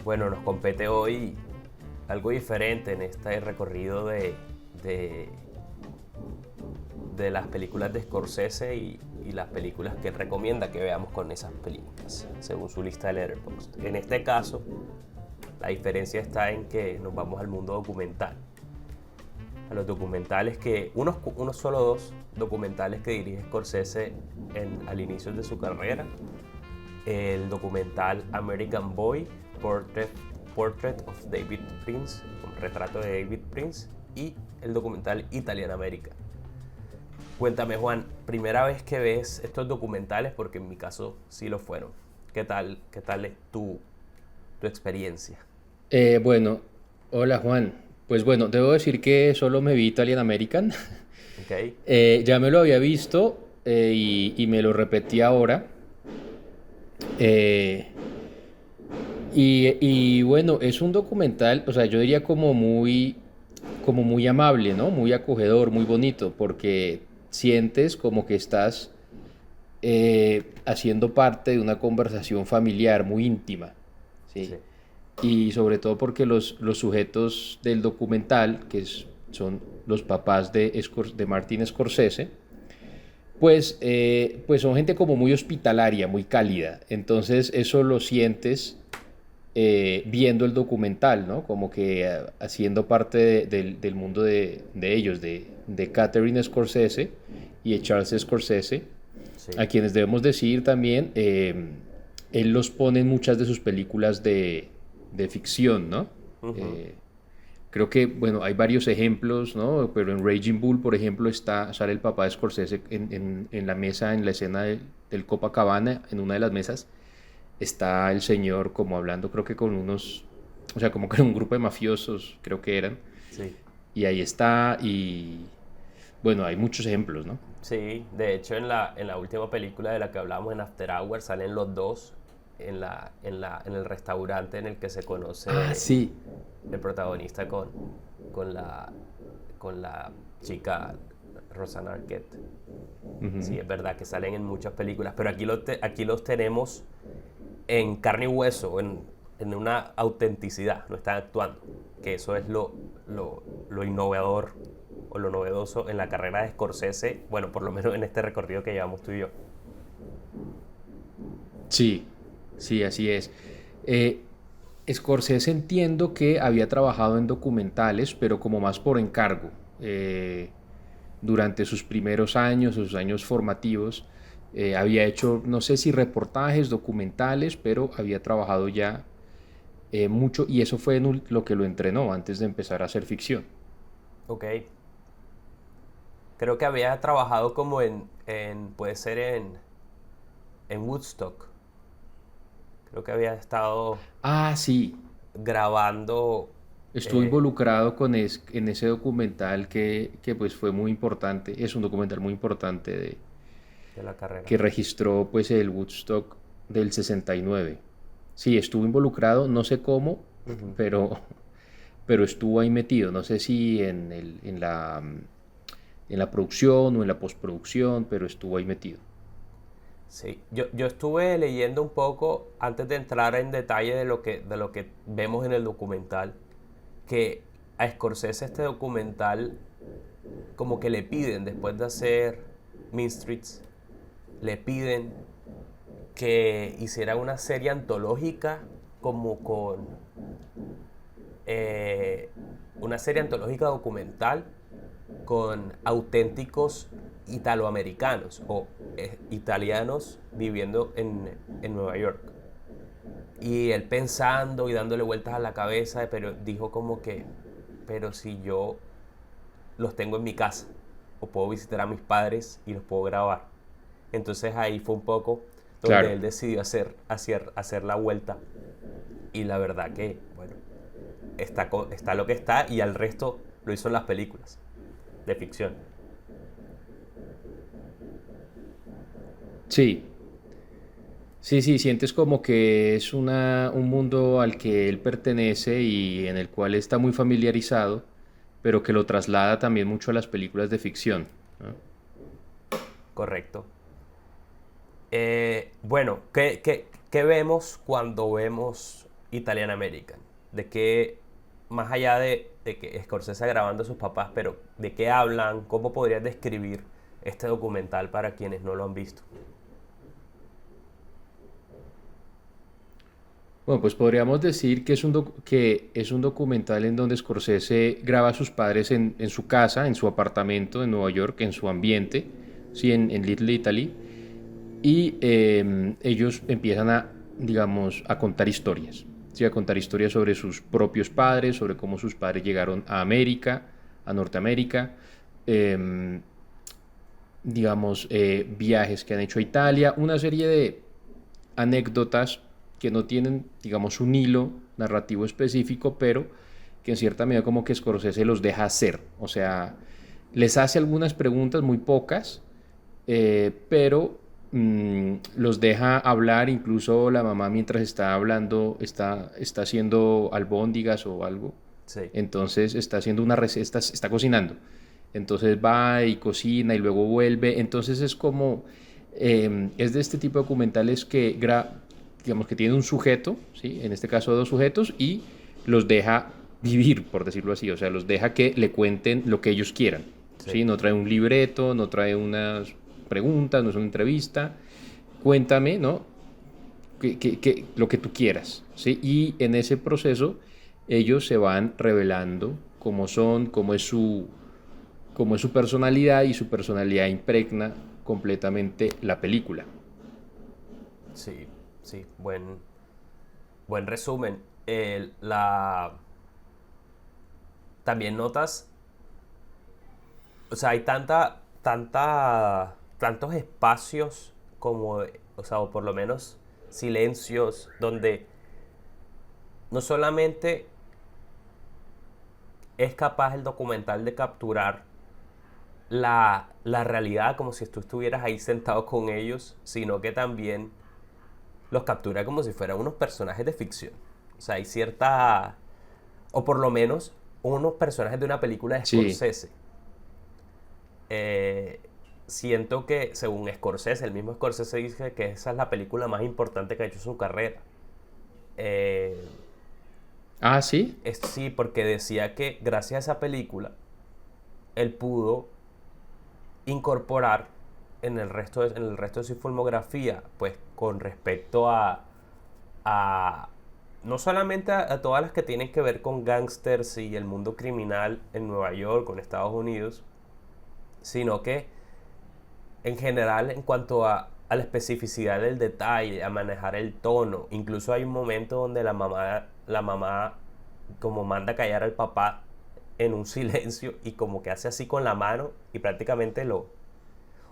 Bueno, nos compete hoy algo diferente en este recorrido de, de las películas de Scorsese y las películas que él recomienda que veamos con esas películas, según su lista de Letterboxd. En este caso, la diferencia está en que nos vamos al mundo documental. A los documentales que, unos solo dos documentales que dirige Scorsese al inicio de su carrera. El documental American Boy, Portrait of David Prince, un retrato de David Prince, y el documental Italian America. Cuéntame, Juan, primera vez que ves estos documentales, porque en mi caso sí lo fueron. ¿Qué tal es tu experiencia? Bueno, hola Juan. Pues bueno, debo decir que solo me vi Italian American. ¿Ok? Ya me lo había visto y me lo repetí ahora. Eh, y bueno, es un documental, o sea, yo diría como muy amable, ¿no? Muy acogedor, muy bonito, porque sientes como que estás haciendo parte de una conversación familiar muy íntima, ¿sí? Sí. Y sobre todo porque los sujetos del documental, son los papás de Martin Scorsese, pues son gente como muy hospitalaria, muy cálida. Entonces eso lo sientes viendo el documental, ¿no? Como que haciendo parte del mundo de ellos, de Catherine Scorsese y de Charles Scorsese, Sí. a quienes debemos decir también, él los pone en muchas de sus películas de ficción, ¿no? Uh-huh. Eh, Creo que, bueno, hay varios ejemplos, ¿no? Pero en Raging Bull, por ejemplo, sale el papá de Scorsese en la mesa, en la escena del Copacabana, en una de las mesas, está el señor como hablando, creo que con unos, o sea, como con un grupo de mafiosos, creo que eran, Sí. y ahí está, y bueno, hay muchos ejemplos, ¿no? Sí, de hecho en la última película de la que hablábamos en After Hours salen los dos en el restaurante en el que se Ah, conoce sí. el protagonista con la, con la chica Rosanna Arquette. Sí, es verdad que salen en muchas películas, pero aquí los tenemos en carne y hueso, en una autenticidad, no están actuando, que eso es lo innovador o lo novedoso en la carrera de Scorsese, bueno, por lo menos en este recorrido que llevamos tú y yo. Sí, sí, así es. Eh, Scorsese entiendo que había trabajado en documentales, pero como más por encargo. Durante sus primeros años, sus años formativos, había hecho, no sé si reportajes, documentales, pero había trabajado ya mucho y eso fue lo que lo entrenó antes de empezar a hacer ficción. Ok, creo que había trabajado como puede ser en Woodstock, creo que había estado Ah, sí, grabando estuvo eh, involucrado en ese documental que pues fue muy importante, es un documental muy importante de la carrera. que registró pues el Woodstock del 69. Sí, estuvo involucrado, no sé cómo, Ujú. pero, pero estuvo ahí metido, no sé si en la producción o en la postproducción, pero estuvo ahí metido. Sí, yo estuve leyendo un poco antes de entrar en detalle de lo que vemos en el documental, que a Scorsese este documental como que le piden, después de hacer Mean Streets, le piden que hiciera una serie antológica como con eh, una serie antológica documental con auténticos italoamericanos o italianos viviendo en Nueva York. Y él pensando y dándole vueltas a la cabeza, pero dijo como que, pero si yo los tengo en mi casa, o puedo visitar a mis padres y los puedo grabar. Entonces ahí fue un poco donde Claro, él decidió hacer la vuelta. Y la verdad que, bueno, está lo que está y al resto lo hizo en las películas de ficción. sí. Sí, sí, sientes como que es un mundo al que él pertenece y en el cual está muy familiarizado, pero que lo traslada también mucho a las películas de ficción, ¿no? Correcto. Bueno, ¿qué vemos cuando vemos Italian American? ¿De qué, más allá de que Scorsese grabando a sus papás, pero de qué hablan? ¿Cómo podrías describir este documental para quienes no lo han visto? Bueno, pues podríamos decir que que es un documental en donde Scorsese graba a sus padres en su casa, en su apartamento en Nueva York, en su ambiente, sí, en Little Italy, y ellos empiezan a, digamos, a contar historias, ¿sí? A contar historias sobre sus propios padres, sobre cómo sus padres llegaron a América, a Norteamérica, eh, digamos, viajes que han hecho a Italia, una serie de anécdotas que no tienen, digamos, un hilo narrativo específico, pero que en cierta medida como que Scorsese los deja hacer. O sea, les hace algunas preguntas, muy pocas, pero los deja hablar. Incluso la mamá mientras está hablando está haciendo albóndigas o algo. Sí, Entonces está haciendo una receta, está cocinando. Entonces va y cocina y luego vuelve. Entonces es como, es de este tipo de documentales digamos que tiene un sujeto, ¿sí? En este caso dos sujetos, y los deja vivir, por decirlo así. O sea, los deja que le cuenten lo que ellos quieran. sí. ¿Sí? No trae un libreto, no trae unas preguntas, no es una entrevista. Cuéntame, ¿no? Lo que tú quieras, ¿sí? Y en ese proceso ellos se van revelando cómo son, cómo es su personalidad, y su personalidad impregna completamente la película. Sí, sí, buen resumen. La, también notas, o sea, hay tantos espacios como, o sea, o por lo menos silencios, donde no solamente es capaz el documental de capturar la realidad como si tú estuvieras ahí sentado con ellos, sino que también los captura como si fueran unos personajes de ficción. O sea, hay cierta, o por lo menos unos personajes de una película de Sí. Scorsese. Eh, Siento que, según Scorsese, el mismo Scorsese dice que esa es la película más importante que ha hecho en su carrera. Eh, Ah, sí. sí, porque decía que gracias a esa película, él pudo incorporar en el resto de su filmografía, pues con respecto a no solamente a todas las que tienen que ver con gangsters y el mundo criminal en Nueva York o en Estados Unidos, sino que en general en cuanto a la especificidad del detalle, a manejar el tono. Incluso hay un momento donde la mamá como manda callar al papá en un silencio y como que hace así con la mano y prácticamente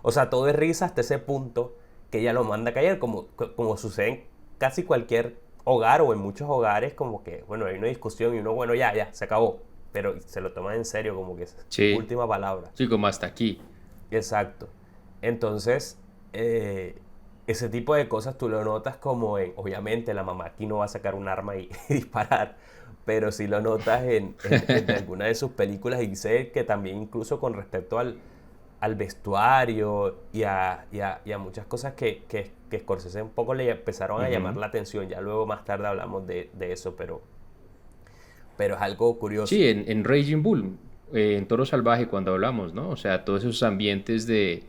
o sea, todo es risa hasta ese punto que ella lo manda a callar, como sucede en casi cualquier hogar o en muchos hogares, como que, bueno, hay una discusión y uno, bueno, ya, se acabó. Pero se lo toman en serio, como que es Sí. última palabra. Sí, como hasta aquí. Exacto. Entonces, eh, ese tipo de cosas tú lo notas como en, obviamente la mamá aquí no va a sacar un arma y disparar, pero sí lo notas en alguna de sus películas y sé que también incluso con respecto al vestuario y a muchas cosas que Scorsese un poco le empezaron a llamar Ujú. la atención. Ya luego más tarde hablamos de eso, pero es algo curioso. Sí, en Raging Bull, en Toro Salvaje, cuando hablamos, ¿no? O sea, todos esos ambientes de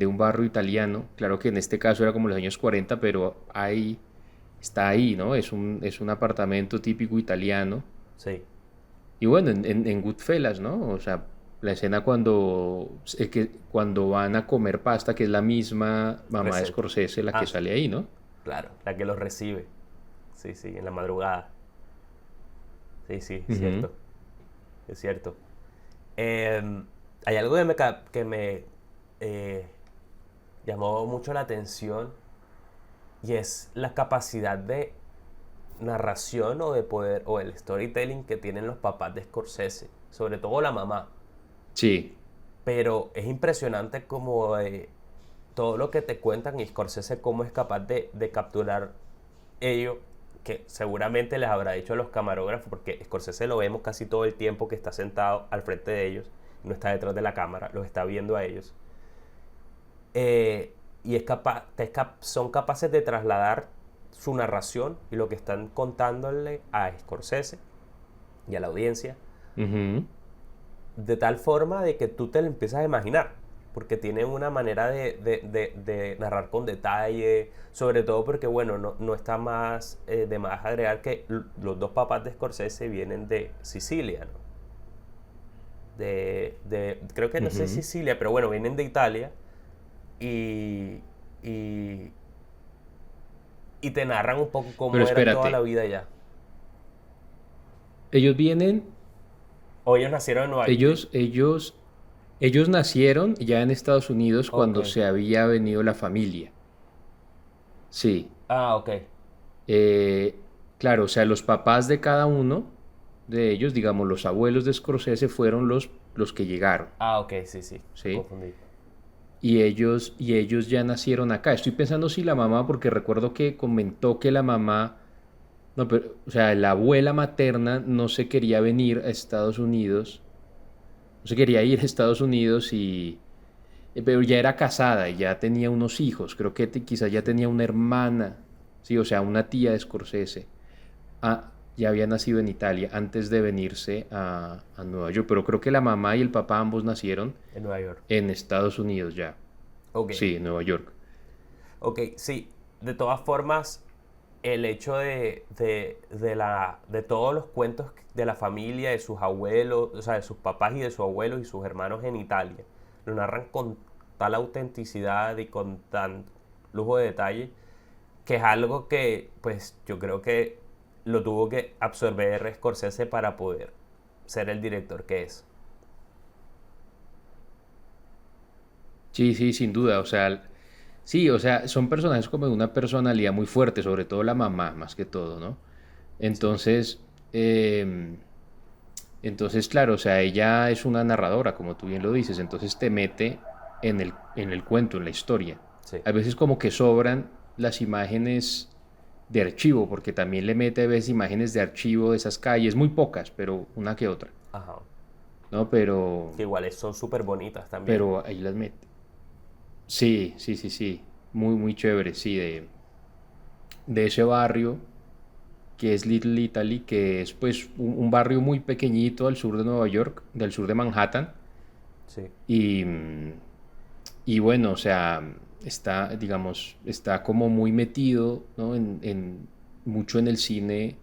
un barrio italiano. Claro que en este caso era como los años 40, pero está ahí, ¿no? Es un apartamento típico italiano. Sí, Y bueno, en Goodfellas, ¿no? O sea, la escena cuando van a comer pasta, que es la misma mamá de receta. Scorsese la que Ah, sale ahí, ¿no? claro, la que los recibe. Sí, sí, en la madrugada. Sí, sí, Ujú. cierto. Es cierto. Hay algo que me eh, llamó mucho la atención y es la capacidad de narración o de poder o el storytelling que tienen los papás de Scorsese, sobre todo la mamá. Sí, Pero es impresionante todo lo que te cuentan y Scorsese cómo es capaz de capturar ello, que seguramente les habrá dicho a los camarógrafos, porque Scorsese lo vemos casi todo el tiempo que está sentado al frente de ellos, no está detrás de la cámara, los está viendo a ellos. Y son capaces de trasladar su narración y lo que están contándole a Scorsese y a la audiencia de tal forma de que tú te lo empiezas a imaginar, porque tiene una manera de narrar con detalle, sobre todo porque, bueno, no está más de más agregar que los dos papás de Scorsese vienen de Sicilia, ¿no? Creo que no sé Sicilia, pero bueno, vienen de Italia y te narran un poco cómo era toda la vida allá. Ellos vienen... O ellos nacieron en Nueva York. Ellos nacieron ya en Estados Unidos cuando se había venido la familia. Sí. Ah, ok. Claro, o sea, los papás de cada uno de ellos, digamos, los abuelos de Scorsese fueron los que llegaron. Ah, ok, sí. ¿Sí? Confundí. Y ellos ya nacieron acá. Estoy pensando si la mamá, porque recuerdo que comentó que la mamá, no, pero, o sea, la abuela materna no se quería venir a Estados Unidos, no se quería ir a Estados Unidos pero ya era casada y ya tenía unos hijos. Creo que quizás ya tenía una hermana, sí, o sea, una tía de Scorsese. Ya había nacido en Italia antes de venirse a Nueva York, pero creo que la mamá y el papá ambos nacieron en Nueva York. En Estados Unidos ya. Okay. Sí, en Nueva York. Ok, sí. De todas formas, el hecho de todos los cuentos de la familia, de sus abuelos, o sea, de sus papás y de sus abuelos y sus hermanos en Italia, lo narran con tal autenticidad y con tan lujo de detalle, que es algo que, pues, yo creo que lo tuvo que absorber Scorsese para poder ser el director que es. Sí, sin duda. O sea, sí, o sea, son personajes como de una personalidad muy fuerte, sobre todo la mamá, más que todo, ¿no? Entonces, claro, o sea, ella es una narradora, como tú bien lo dices, entonces te mete en el cuento, en la historia. Sí. A veces como que sobran las imágenes de archivo, porque también le mete a veces imágenes de archivo de esas calles, muy pocas, pero una que otra. Ajá. ¿No? Pero... Que iguales son súper bonitas también. Pero ahí las mete. Sí. Muy chévere, sí, de ese barrio que es Little Italy, que es pues un barrio muy pequeñito al sur de Nueva York, del sur de Manhattan. Sí. Y bueno, o sea, está como muy metido, ¿no? Mucho en el cine,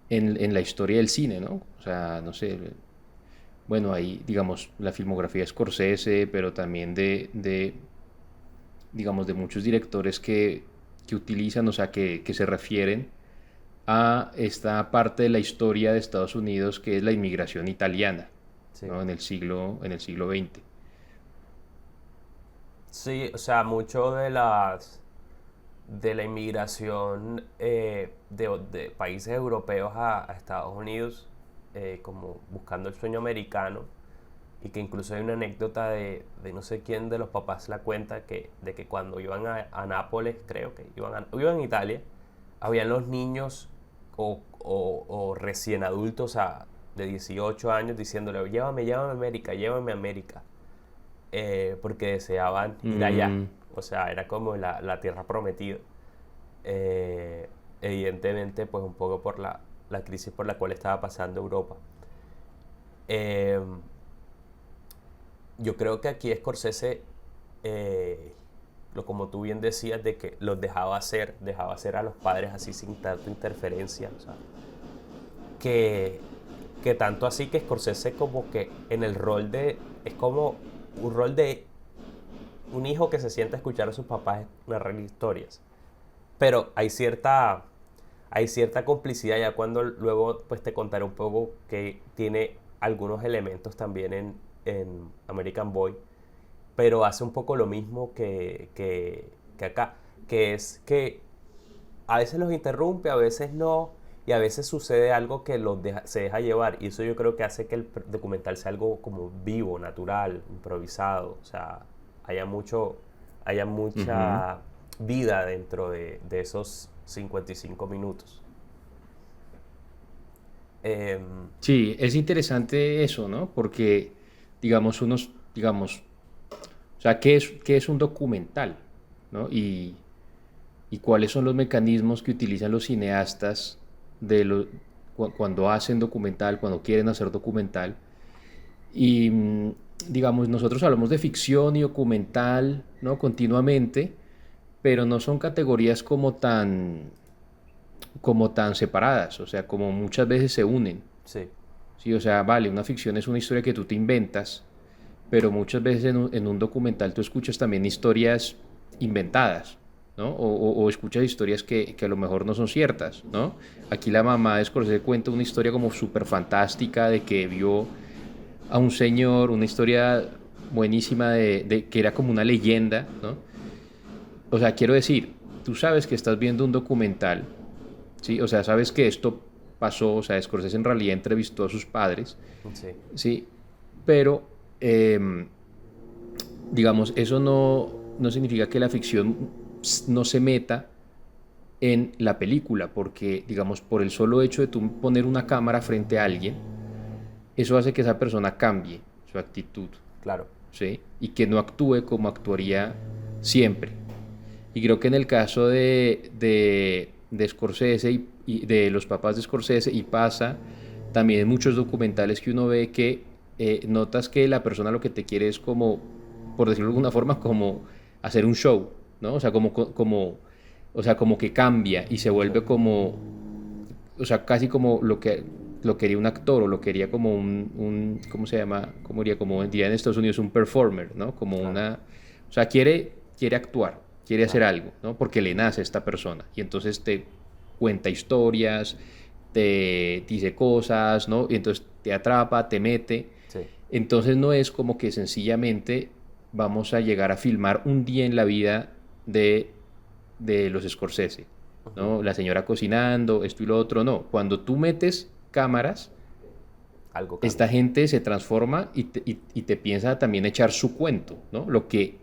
en la historia del cine, ¿no? O sea, no sé, bueno, ahí, digamos, la filmografía de Scorsese, pero también digamos, de muchos directores que utilizan, o sea, que se refieren a esta parte de la historia de Estados Unidos que es la inmigración italiana, sí. ¿no? en el siglo XX. Sí, o sea, mucho de la inmigración de países europeos a Estados Unidos, como buscando el sueño americano, y que incluso hay una anécdota de no sé quién de los papás la cuenta, de que cuando iban a Nápoles, creo que iban a Italia, habían los niños o recién adultos de 18 años diciéndole, llévame a América, llévame a América, porque deseaban ir allá. O sea, era como la tierra prometida. Evidentemente, pues un poco por la crisis por la cual estaba pasando Europa. Yo creo que aquí Scorsese, como tú bien decías, de que los dejaba hacer a los padres así sin tanta interferencia. O sea, que tanto así que Scorsese como que en el rol es como un rol de un hijo que se sienta a escuchar a sus papás narrar historias. Pero hay cierta complicidad ya cuando luego pues te contaré un poco que tiene algunos elementos también en American Boy, pero hace un poco lo mismo que acá, que es que a veces los interrumpe, a veces no, y a veces sucede algo que se deja llevar, y eso yo creo que hace que el documental sea algo como vivo, natural, improvisado, o sea, haya mucho haya mucha vida dentro de esos 55 minutos. Sí, es interesante eso, ¿no? Porque, digamos, o sea, qué es un documental? ¿No? Y cuáles son los mecanismos que utilizan los cineastas cuando hacen documental, cuando quieren hacer documental. Y, digamos, nosotros hablamos de ficción y documental, ¿no? Continuamente, pero no son categorías como tan separadas, o sea, como muchas veces se unen. Sí, Sí, o sea, vale, una ficción es una historia que tú te inventas, pero muchas veces en un documental tú escuchas también historias inventadas, ¿no? O escuchas historias que a lo mejor no son ciertas, ¿no? Aquí la mamá de Scorsese cuenta una historia como súper fantástica de que vio a un señor, una historia buenísima de que era como una leyenda, ¿no? O sea, quiero decir, tú sabes que estás viendo un documental, ¿sí? O sea, sabes que esto pasó, o sea, Scorsese en realidad entrevistó a sus padres, sí, ¿sí? Pero, eh, digamos, eso no significa que la ficción no se meta en la película, porque, digamos, por el solo hecho de tú poner una cámara frente a alguien, eso hace que esa persona cambie su actitud, claro. ¿sí? Y que no actúe como actuaría siempre. Y creo que en el caso de Scorsese y de los papás de Scorsese, y pasa también en muchos documentales que uno ve que notas que la persona lo que te quiere es como, por decirlo de alguna forma, como hacer un show, ¿no? O sea, o sea, como que cambia y se Sí, vuelve como, o sea, casi como lo quería un actor o lo quería como ¿cómo se llama? ¿Cómo diría? Como diría en Estados Unidos un performer, ¿no? Como claro, o sea, quiere actuar, quiere hacer claro, algo, ¿no? Porque le nace a esta persona y entonces te cuenta historias, te dice cosas, ¿no? Y entonces te atrapa, te mete. sí, Entonces no es como que sencillamente vamos a llegar a filmar un día en la vida de, de los Scorsese, ujú, ¿no? La señora cocinando, esto y lo otro, no. Cuando tú metes cámaras, algo esta cambia. gente se transforma y te piensa también echar su cuento, ¿no? Lo que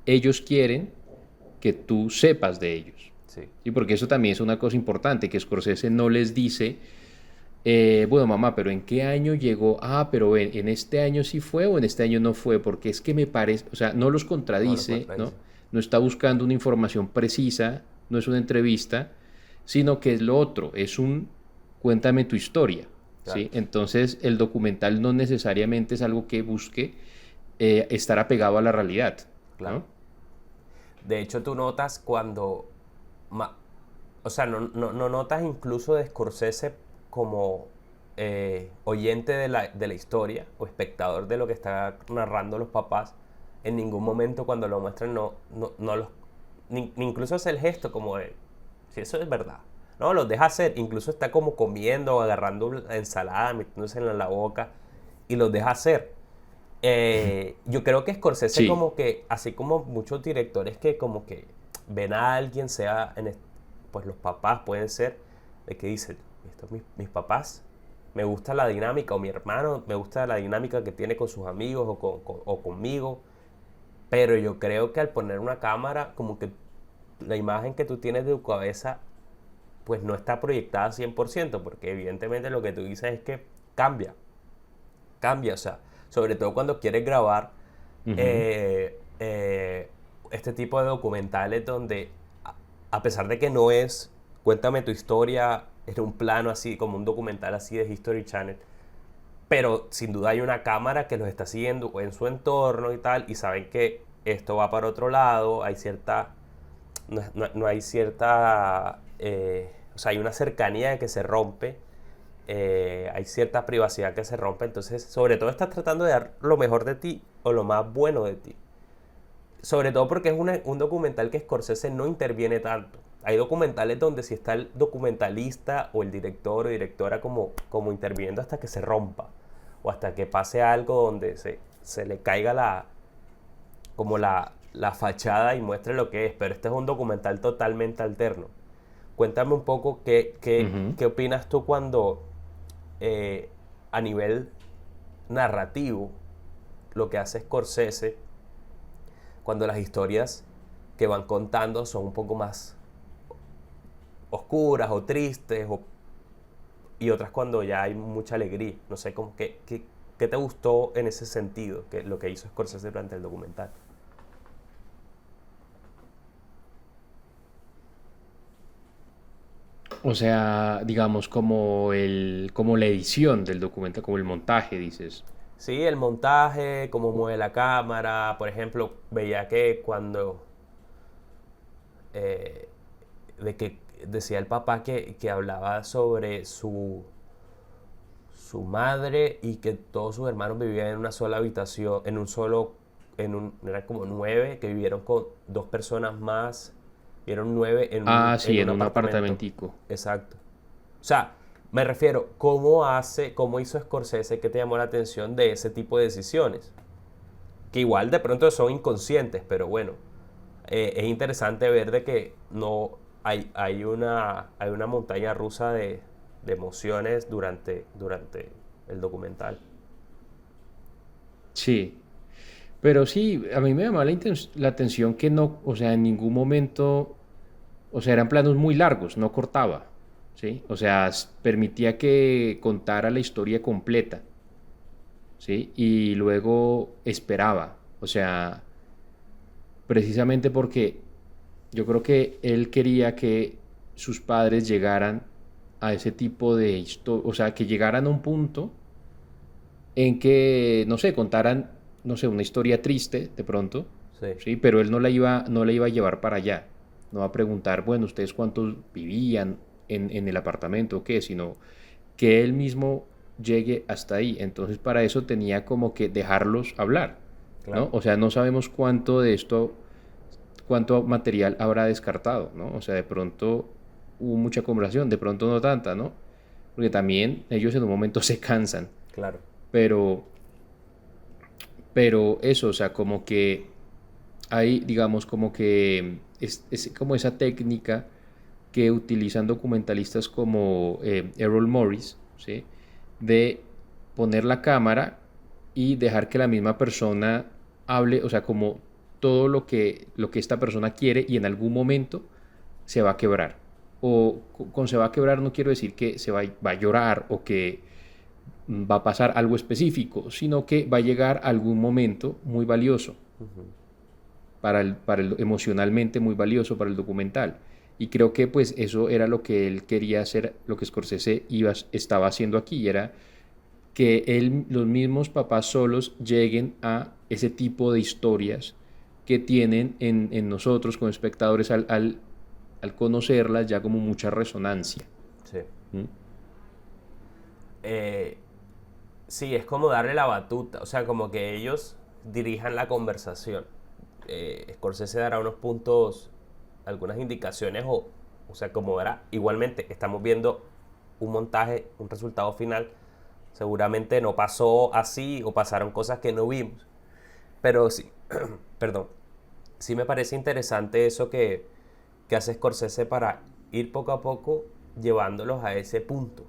ellos quieren que tú sepas de ellos. Sí, Y porque eso también es una cosa importante, que Scorsese no les dice, bueno, mamá, pero ¿en qué año llegó? Ah, pero en este año sí fue o en este año no fue, porque es que me parece, o sea, no los no lo contradice, ¿no? contradice. No está buscando una información precisa, no es una entrevista, sino que es lo otro, es un cuéntame tu historia, Claro, ¿sí? Entonces, el documental no necesariamente es algo que busque estar apegado a la realidad, claro. ¿no? De hecho, tú notas cuando, ma- o sea, no notas incluso de Scorsese como oyente de la historia o espectador de lo que está narrando los papás. En ningún momento cuando lo muestran no los... Ni incluso hace el gesto como de, si eso es verdad. No, los deja hacer. Incluso está como comiendo o agarrando la ensalada, metiéndose en la boca y los deja hacer. Yo creo que Scorsese Sí, como que, así como muchos directores que como que ven a alguien, pues los papás pueden ser, de que dicen, estos mis papás, me gusta la dinámica, o mi hermano, me gusta la dinámica que tiene con sus amigos o conmigo, pero yo creo que al poner una cámara, como que la imagen que tú tienes de tu cabeza, pues no está proyectada 100% porque evidentemente lo que tú dices es que cambia, cambia, o sea, sobre todo cuando quieres grabar ujú, eh, eh, este tipo de documentales donde, a pesar de que no es, cuéntame tu historia en un plano así, como un documental así de History Channel, pero sin duda hay una cámara que los está siguiendo en su entorno y tal, y saben que esto va para otro lado, hay cierta, no hay cierta, o sea, hay una cercanía que se rompe, hay cierta privacidad que se rompe, entonces sobre todo estás tratando de dar lo mejor de ti o lo más bueno de ti. Sobre todo porque es un documental que Scorsese no interviene tanto. Hay documentales donde si está el documentalista o el director o directora como interviniendo hasta que se rompa o hasta que pase algo donde se le caiga como la fachada y muestre lo que es. Pero este es un documental totalmente alterno. Cuéntame un poco ujú. qué opinas tú cuando a nivel narrativo lo que hace Scorsese cuando las historias que van contando son un poco más oscuras o tristes, y otras cuando ya hay mucha alegría. No sé, como ¿qué te gustó en ese sentido, que lo que hizo Scorsese durante el documental? O sea, digamos, como la edición del documental, como el montaje, dices. Sí, el montaje, cómo mueve la cámara. Por ejemplo, veía que cuando eh, de que decía el papá que hablaba sobre su madre y que todos sus hermanos vivían en una sola habitación, eran como 9 que vivieron con 2 personas más, vieron 9 Ah, en sí, un en un apartamento. apartamentico. Exacto. O sea, me refiero, cómo hizo Scorsese que te llamó la atención de ese tipo de decisiones? Que igual de pronto son inconscientes, pero bueno, es interesante ver de que no hay una montaña rusa de emociones durante el documental. Sí, pero sí, a mí me llamaba la atención que no, o sea, en ningún momento, o sea, eran planos muy largos, no cortaba, ¿sí? O sea, permitía que contara la historia completa, ¿sí? Y luego esperaba, o sea, precisamente porque yo creo que él quería que sus padres llegaran a ese tipo de historia, o sea, que llegaran a un punto en que, no sé, contaran, no sé, una historia triste de pronto, Sí, ¿sí? Pero él no la iba a llevar para allá. No va a preguntar, bueno, ¿ustedes cuántos vivían en el apartamento o qué? Sino que él mismo llegue hasta ahí. Entonces, para eso tenía como que dejarlos hablar, claro. ¿no? O sea, no sabemos cuánto de esto, cuánto material habrá descartado, ¿no? O sea, de pronto hubo mucha conversación, de pronto no tanta, ¿no? Porque también ellos en un momento se cansan, Claro. pero eso, o sea, como que hay, digamos, como que es como esa técnica que utilizan documentalistas como Errol Morris, ¿sí? De poner la cámara y dejar que la misma persona hable, o sea, como todo lo que esta persona quiere y en algún momento se va a quebrar. O con se va a quebrar no quiero decir que va a llorar o que va a pasar algo específico, sino que va a llegar algún momento muy valioso emocionalmente muy valioso para el documental. Y creo que pues eso era lo que él quería hacer, lo que Scorsese estaba haciendo aquí, era que los mismos papás solos lleguen a ese tipo de historias que tienen en nosotros como espectadores al conocerlas ya como mucha resonancia. Sí. ¿Mm? Eh, sí, es como darle la batuta, o sea, como que ellos dirijan la conversación. Scorsese dará unos puntos, algunas indicaciones, o sea, como verá, igualmente estamos viendo un montaje, un resultado final. Seguramente no pasó así o pasaron cosas que no vimos. Pero sí, perdón, sí me parece interesante eso que hace Scorsese para ir poco a poco llevándolos a ese punto.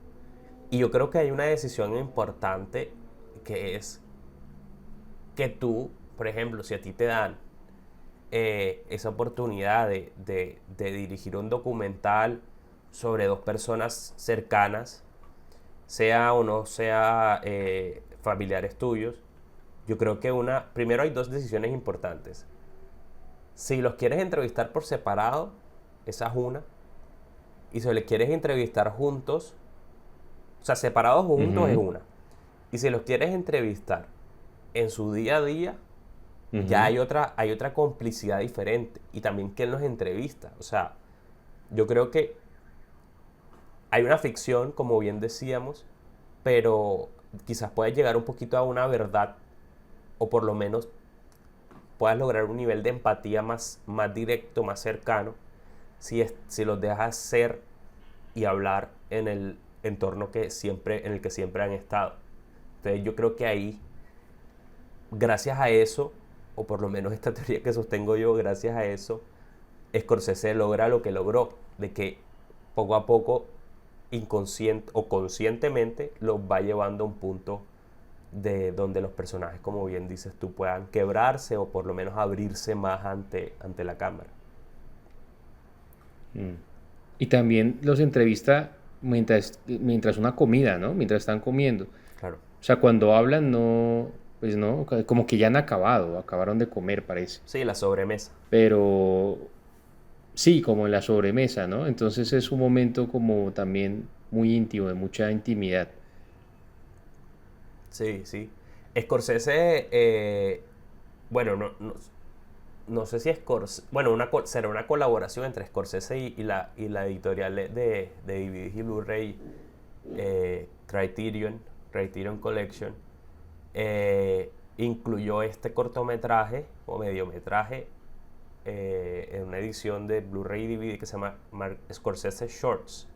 Y yo creo que hay una decisión importante que es que tú, por ejemplo, si a ti te dan esa oportunidad de dirigir un documental sobre 2 personas cercanas, sea o no sea familiares tuyos, yo creo que primero hay 2 decisiones importantes. Si los quieres entrevistar por separado, esa es una. Y si los quieres entrevistar juntos, o sea, separados o juntos es Ujú, una. Y si los quieres entrevistar en su día a día, ya ujú. hay otra complicidad diferente. Y también quién los entrevista. O sea, yo creo que hay una ficción, como bien decíamos, pero quizás puedas llegar un poquito a una verdad, o por lo menos puedas lograr un nivel de empatía más directo, más cercano, si los dejas ser y hablar en el entorno en el que siempre han estado. Entonces yo creo que ahí, gracias a eso, o por lo menos esta teoría que sostengo yo, gracias a eso, Scorsese logra lo que logró, de que poco a poco, inconsciente o conscientemente, los va llevando a un punto de donde los personajes, como bien dices tú, puedan quebrarse o por lo menos abrirse más ante la cámara. Mm. Y también los entrevista mientras una comida, ¿no? Mientras están comiendo. Claro. O sea, cuando hablan, no, pues no, como que ya han acabado, acabaron de comer, parece. Sí, la sobremesa. Pero sí, como en la sobremesa, ¿no? Entonces es un momento como también muy íntimo, de mucha intimidad. Sí, sí. Scorsese, bueno, no sé si Scorsese, bueno, será una colaboración entre Scorsese y la editorial de DVDs y Blu-ray, Criterion Collection. Incluyó este cortometraje o mediometraje en una edición de Blu-ray y DVD que se llama Scorsese Shorts,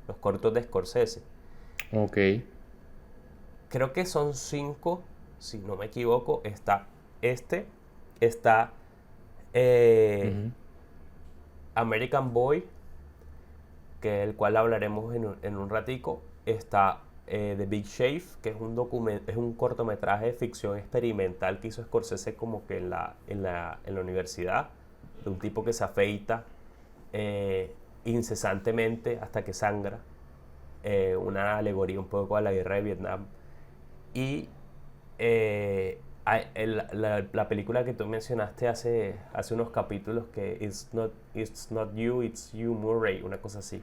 los cortos de Scorsese. Ok. Creo que son 5, si no me equivoco. Está este, está eh, Ujú. American Boy, que el cual hablaremos en un ratico. Está The Big Shave, que es un cortometraje de ficción experimental que hizo Scorsese como que en la universidad, de un tipo que se afeita eh, incesantemente hasta que sangra. Una alegoría un poco a la guerra de Vietnam. Y la película que tú mencionaste hace unos capítulos, que It's not You, It's You Murray, una cosa así.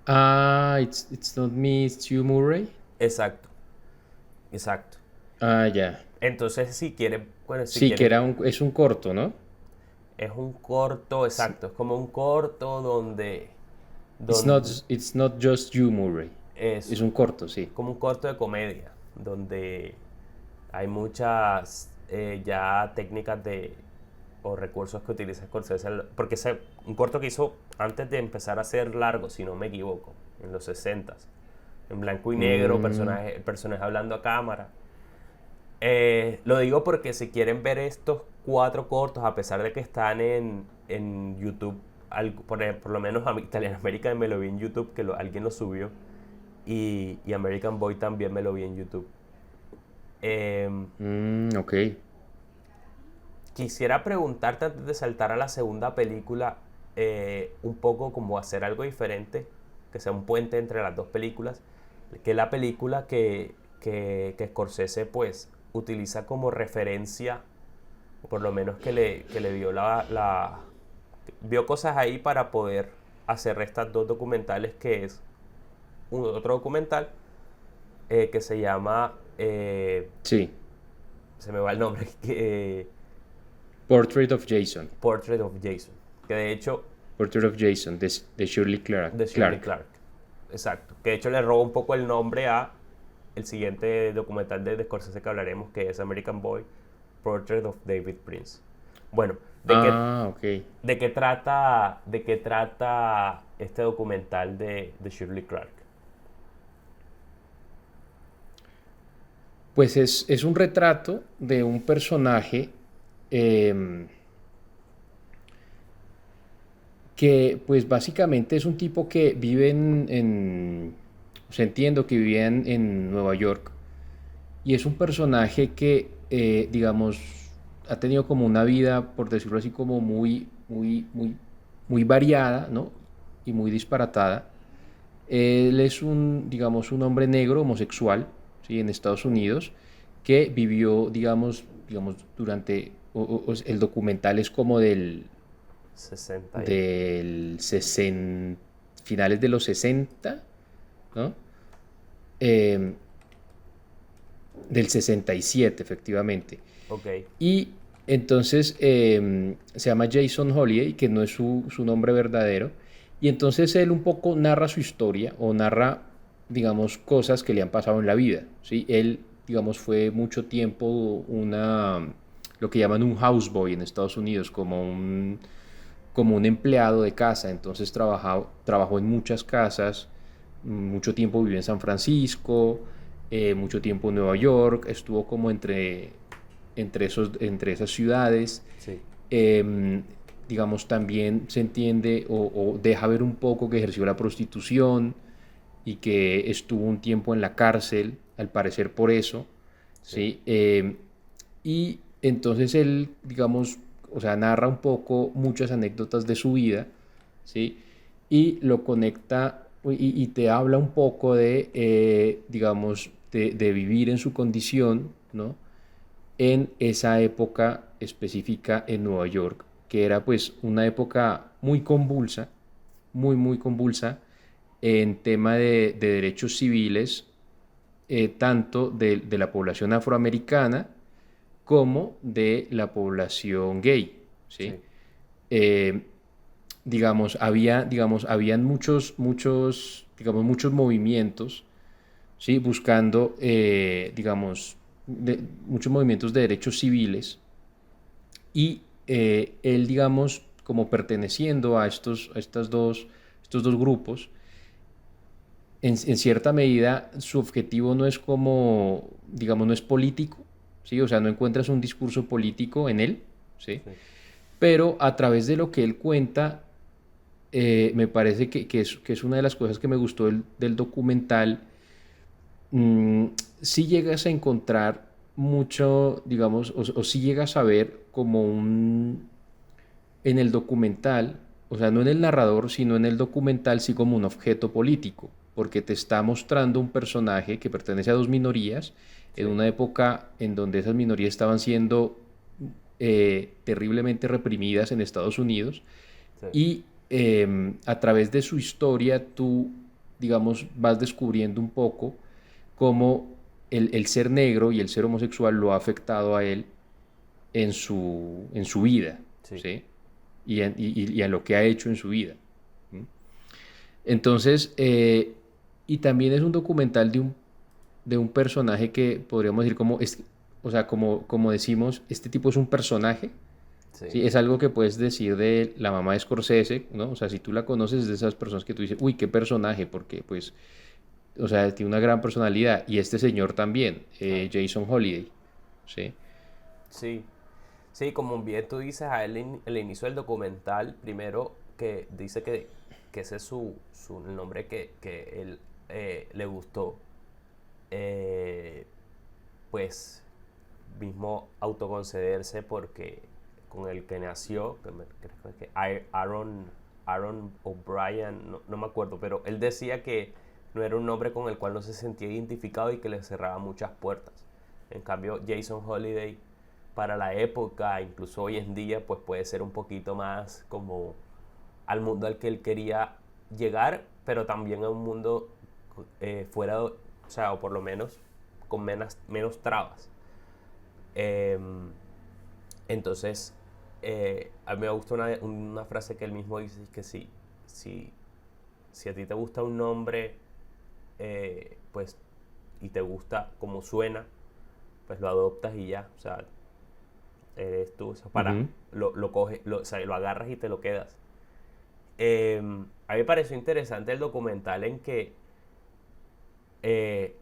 Ah, it's not me, it's you, Murray. Exacto, exacto. Ah, ya. Entonces, si quieren, bueno, si Sí, que quieren, es un corto, ¿no? es un corto, Sí. exacto, es como un corto donde, It's donde not, it's not just you, Murray. Es eso, un corto, sí. como un corto de comedia, donde hay muchas ya técnicas o recursos que utiliza Scorsese, porque es un corto que hizo antes de empezar a ser largo, si no me equivoco, en los 60, en blanco y negro, Mm, el personaje hablando a cámara. Lo digo porque si quieren ver estos 4 cortos, a pesar de que están en YouTube, por lo menos Italian American me lo vi en YouTube, que alguien lo subió, y American Boy también me lo vi en YouTube. Em, ok. Quisiera preguntarte antes de saltar a la segunda película, un poco como hacer algo diferente, que sea un puente entre las dos películas, que es la película que Scorsese pues utiliza como referencia, o por lo menos que le vio vio cosas ahí para poder hacer estas dos documentales, que es otro documental que se llama, Sí. se me va el nombre, Portrait of Jason. Portrait of Jason, que de hecho Portrait of Jason, de Shirley Clark. de Shirley Clark. Clark. Exacto. Que de hecho le roba un poco el nombre a el siguiente documental de Scorsese que hablaremos, que es American Boy, Portrait of David Prince. Bueno, Ah, ok. de qué trata este documental de Shirley Clark? Pues es un retrato de un personaje em, que pues básicamente es un tipo que vive o sea, entiendo que vivía en Nueva York y es un personaje que, digamos, ha tenido como una vida, por decirlo así, como muy variada, ¿no? Y muy disparatada. Él es digamos, un hombre negro homosexual, ¿sí? En Estados Unidos, que vivió, digamos, durante, el documental es como 60 y... del finales de los 60, ¿no? Eh, del 67 efectivamente. Ok, Y entonces se llama Jason Holiday, que no es su nombre verdadero. Y entonces él un poco narra su historia o narra, digamos, cosas que le han pasado en la vida. ¿Sí? Él, digamos, fue mucho tiempo lo que llaman un houseboy en Estados Unidos, como un empleado de casa. Entonces trabajó en muchas casas, mucho tiempo vivió en San Francisco, mucho tiempo en Nueva York, estuvo como entre esas ciudades. sí, Eh, digamos, también se entiende o deja ver un poco que ejerció la prostitución y que estuvo un tiempo en la cárcel, al parecer por eso, sí, ¿sí? Y entonces él, digamos, o sea, narra un poco muchas anécdotas de su vida, ¿sí? Y lo conecta y te habla un poco de, digamos, de vivir en su condición, ¿no? En esa época específica en Nueva York, que era pues una época muy convulsa, muy convulsa en tema de derechos civiles, tanto de la población afroamericana como de la población gay, ¿sí? Sí, Eh, habían muchos movimientos, ¿sí? Buscando, muchos movimientos de derechos civiles y él, digamos, como perteneciendo a estos dos grupos, en cierta medida su objetivo no es como, digamos, no es político, ¿sí? O sea, no encuentras un discurso político en él, ¿sí? sí, Pero a través de lo que él cuenta, me parece que es una de las cosas que me gustó del documental. mm, si llegas a encontrar mucho, digamos, o si llegas a ver como en el documental, o sea, no en el narrador, sino en el documental, sí como un objeto político, porque te está mostrando un personaje que pertenece a dos minorías, en sí, una época en donde esas minorías estaban siendo terriblemente reprimidas en Estados Unidos, sí, y a través de su historia tú, digamos, vas descubriendo un poco cómo el ser negro y el ser homosexual lo ha afectado a él en su vida, sí. ¿sí? Y a lo que ha hecho en su vida. ¿Sí? Entonces, y también es un documental de un personaje que podríamos decir como, o sea, como decimos, este tipo es un personaje, Sí. ¿sí? Es algo que puedes decir de la mamá de Scorsese, ¿no? O sea, si tú la conoces, es de esas personas que tú dices, uy, qué personaje, porque pues, o sea, tiene una gran personalidad. Y este señor también, Claro. Jason Holiday, ¿sí? Sí, sí, como bien tú dices, a él el inicio del documental, primero que dice que ese es su nombre que él le gustó, eh, pues mismo autoconcederse porque con el que nació, creo que Aaron O'Brien, no me acuerdo, pero él decía que no era un nombre con el cual no se sentía identificado y que le cerraba muchas puertas. En cambio, Jason Holiday para la época, incluso hoy en día, pues puede ser un poquito más como al mundo al que él quería llegar, pero también a un mundo fuera, o sea, o por lo menos con menos trabas. Eh, entonces, a mí me gusta una frase que él mismo dice, que si, si a ti te gusta un nombre, pues, y te gusta como suena, pues lo adoptas y ya, o sea, eres tú, o sea, Ujú. lo coges, o sea, lo agarras y te lo quedas. A mí me pareció interesante el documental en que eh,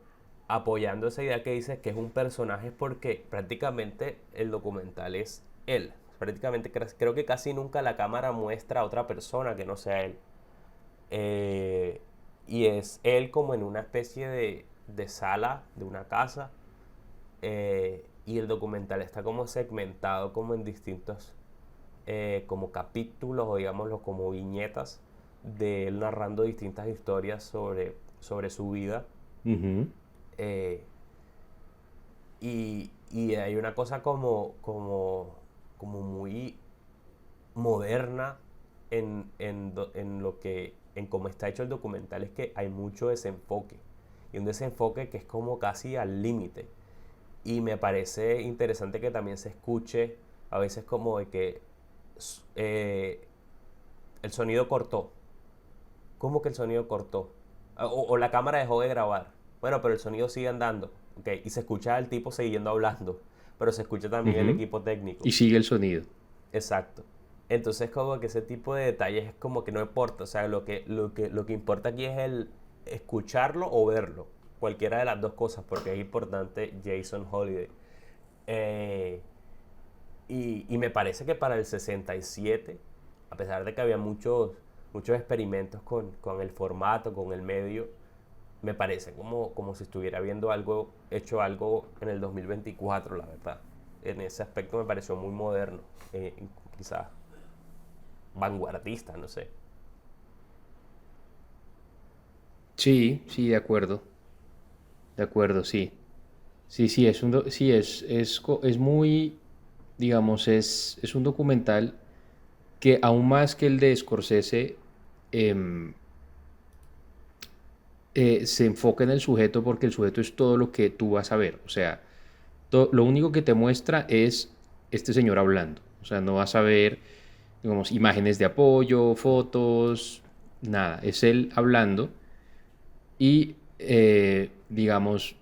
apoyando esa idea que dices que es un personaje porque prácticamente el documental es él. Prácticamente creo que casi nunca la cámara muestra a otra persona que no sea él. Eh, y es él como en una especie de sala de una casa. Y el documental está como segmentado como en distintos como capítulos o digámoslo como viñetas de él narrando distintas historias sobre su vida. Ujú. Eh, y hay una cosa como muy moderna en lo que en cómo está hecho el documental, es que hay mucho desenfoque y un desenfoque que es como casi al límite, y me parece interesante que también se escuche a veces como de que eh, el sonido cortó. ¿Cómo que el sonido cortó? O la cámara dejó de grabar. Bueno, pero el sonido sigue andando. Okay. Y se escucha al tipo siguiendo hablando. Pero se escucha también el Ujú. equipo técnico. Y sigue el sonido. Exacto. Entonces como que ese tipo de detalles es como que no importa. O sea, lo que importa aquí es el escucharlo o verlo. Cualquiera de las dos cosas, porque es importante Jason Holiday. Eh, y me parece que para el 67, a pesar de que había muchos experimentos con el formato, con el medio, me parece como si estuviera viendo hecho algo en el 2024, la verdad. En ese aspecto me pareció muy moderno, quizás vanguardista, no sé. Sí, sí, de acuerdo, sí. Sí, sí, sí, es muy, digamos, es un documental que aún más que el de Scorsese, em, se enfoca en el sujeto porque el sujeto es todo lo que tú vas a ver. O sea, lo único que te muestra es este señor hablando. O sea, no vas a ver, digamos, imágenes de apoyo, fotos, nada. Es él hablando y, digamos,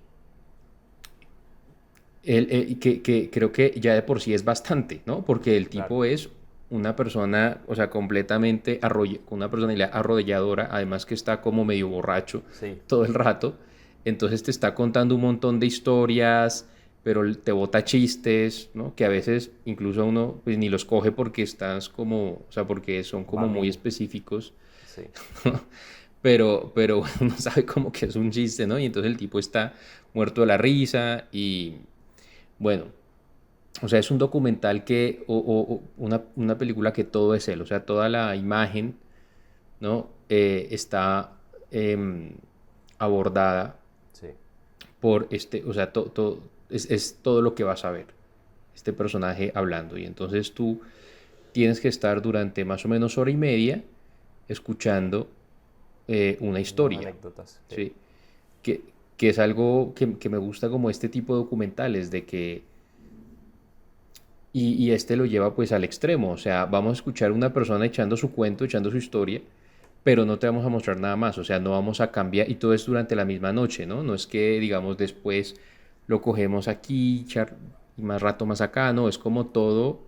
que creo que ya de por sí es bastante, ¿no? Porque el Claro, tipo es una persona, o sea, completamente con una personalidad arrolladora, además que está como medio borracho sí, todo el rato. Entonces te está contando un montón de historias, pero te bota chistes, ¿no? Que a veces incluso uno pues ni los coge porque estás como, o sea, porque son va como muy mil, específicos, sí, pero uno sabe como que es un chiste, ¿no? Y entonces el tipo está muerto de la risa y bueno, o sea, es un documental que, o una película que todo es él, o sea, toda la imagen, ¿no? Está em, abordada sí. por este, o sea, es todo lo que vas a ver, este personaje hablando. Y entonces tú tienes que estar durante más o menos hora y media escuchando una Unas historia, anécdotas, sí. ¿sí? Que, que es algo que me gusta como este tipo de documentales, de que y este lo lleva pues al extremo, o sea, vamos a escuchar a una persona echando su cuento, echando su historia, pero no te vamos a mostrar nada más, o sea, no vamos a cambiar, y todo es durante la misma noche, ¿no? No es que, digamos, después lo cogemos aquí y más rato más acá, no, es como todo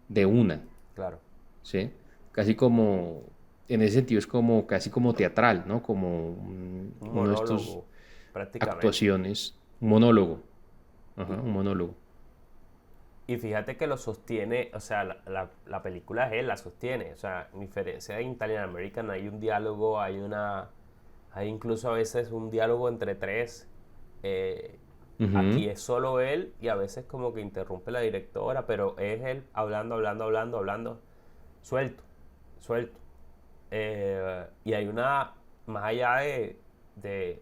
de una, Claro. ¿sí? Casi como, en ese sentido es como, casi como teatral, ¿no? Como Un uno de estos monólogo, prácticamente. actuaciones, un monólogo, ajá, Y, un monólogo. y fíjate que lo sostiene, o sea, la película es él, la sostiene. O sea, en diferencia de Italian American, hay un diálogo, hay incluso a veces un diálogo entre tres. eh, Ujú, Aquí es solo él y a veces como que interrumpe la directora, pero es él hablando, hablando, hablando, hablando, suelto, suelto. Y hay una, más allá de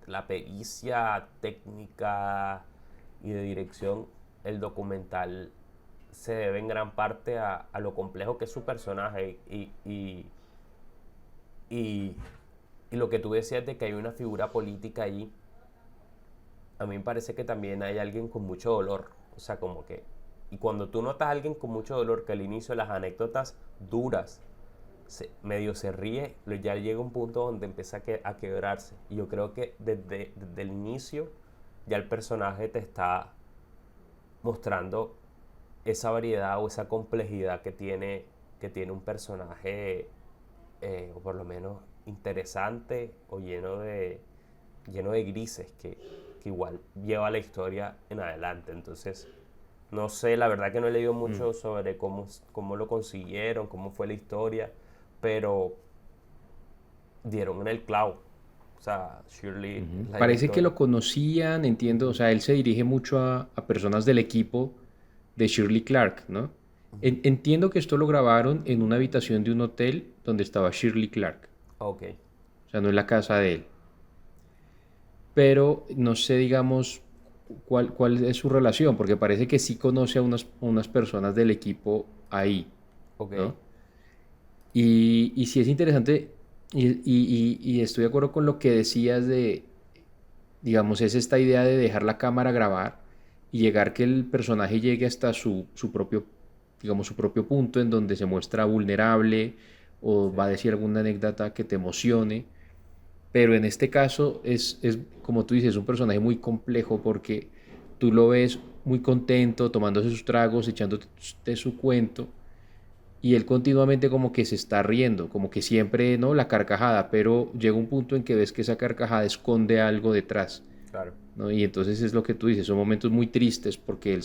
la pericia técnica y de dirección, el documental se debe en gran parte a lo complejo que es su personaje y, y lo que tú decías de que hay una figura política allí, a mí me parece que también hay alguien con mucho dolor, o sea, como que... Y cuando tú notas a alguien con mucho dolor, que al inicio las anécdotas duras medio se ríe, ya llega un punto donde empieza a quebrarse. Y yo creo que desde el inicio ya el personaje te está mostrando esa variedad o esa complejidad que tiene un personaje, o por lo menos interesante o lleno de grises que igual lleva la historia en adelante. Entonces, no sé, la verdad que no he leído mm. mucho sobre cómo lo consiguieron, cómo fue la historia, pero dieron en el clavo. O sea, Shirley, Ujú. la Parece que directora. lo conocían, entiendo, o sea, él se dirige mucho a personas del equipo de Shirley Clark, ¿no? Entiendo que esto lo grabaron en una habitación de un hotel donde estaba Shirley Clark, Ok, o sea, no en la casa de él. Pero no sé, digamos, cuál es su relación, porque parece que sí conoce a unas personas del equipo ahí, ok, ¿no? Y sí es interesante, y estoy de acuerdo con lo que decías de, digamos, es esta idea de dejar la cámara grabar y llegar que el personaje llegue hasta su propio, digamos, su propio punto en donde se muestra vulnerable o sí, va a decir alguna anécdota que te emocione. Pero en este caso como tú dices, un personaje muy complejo porque tú lo ves muy contento, tomándose sus tragos, echándote su cuento, y él continuamente como que se está riendo, como que siempre, ¿no? La carcajada, pero llega un punto en que ves que esa carcajada esconde algo detrás, claro. ¿no? Y entonces es lo que tú dices, son momentos muy tristes porque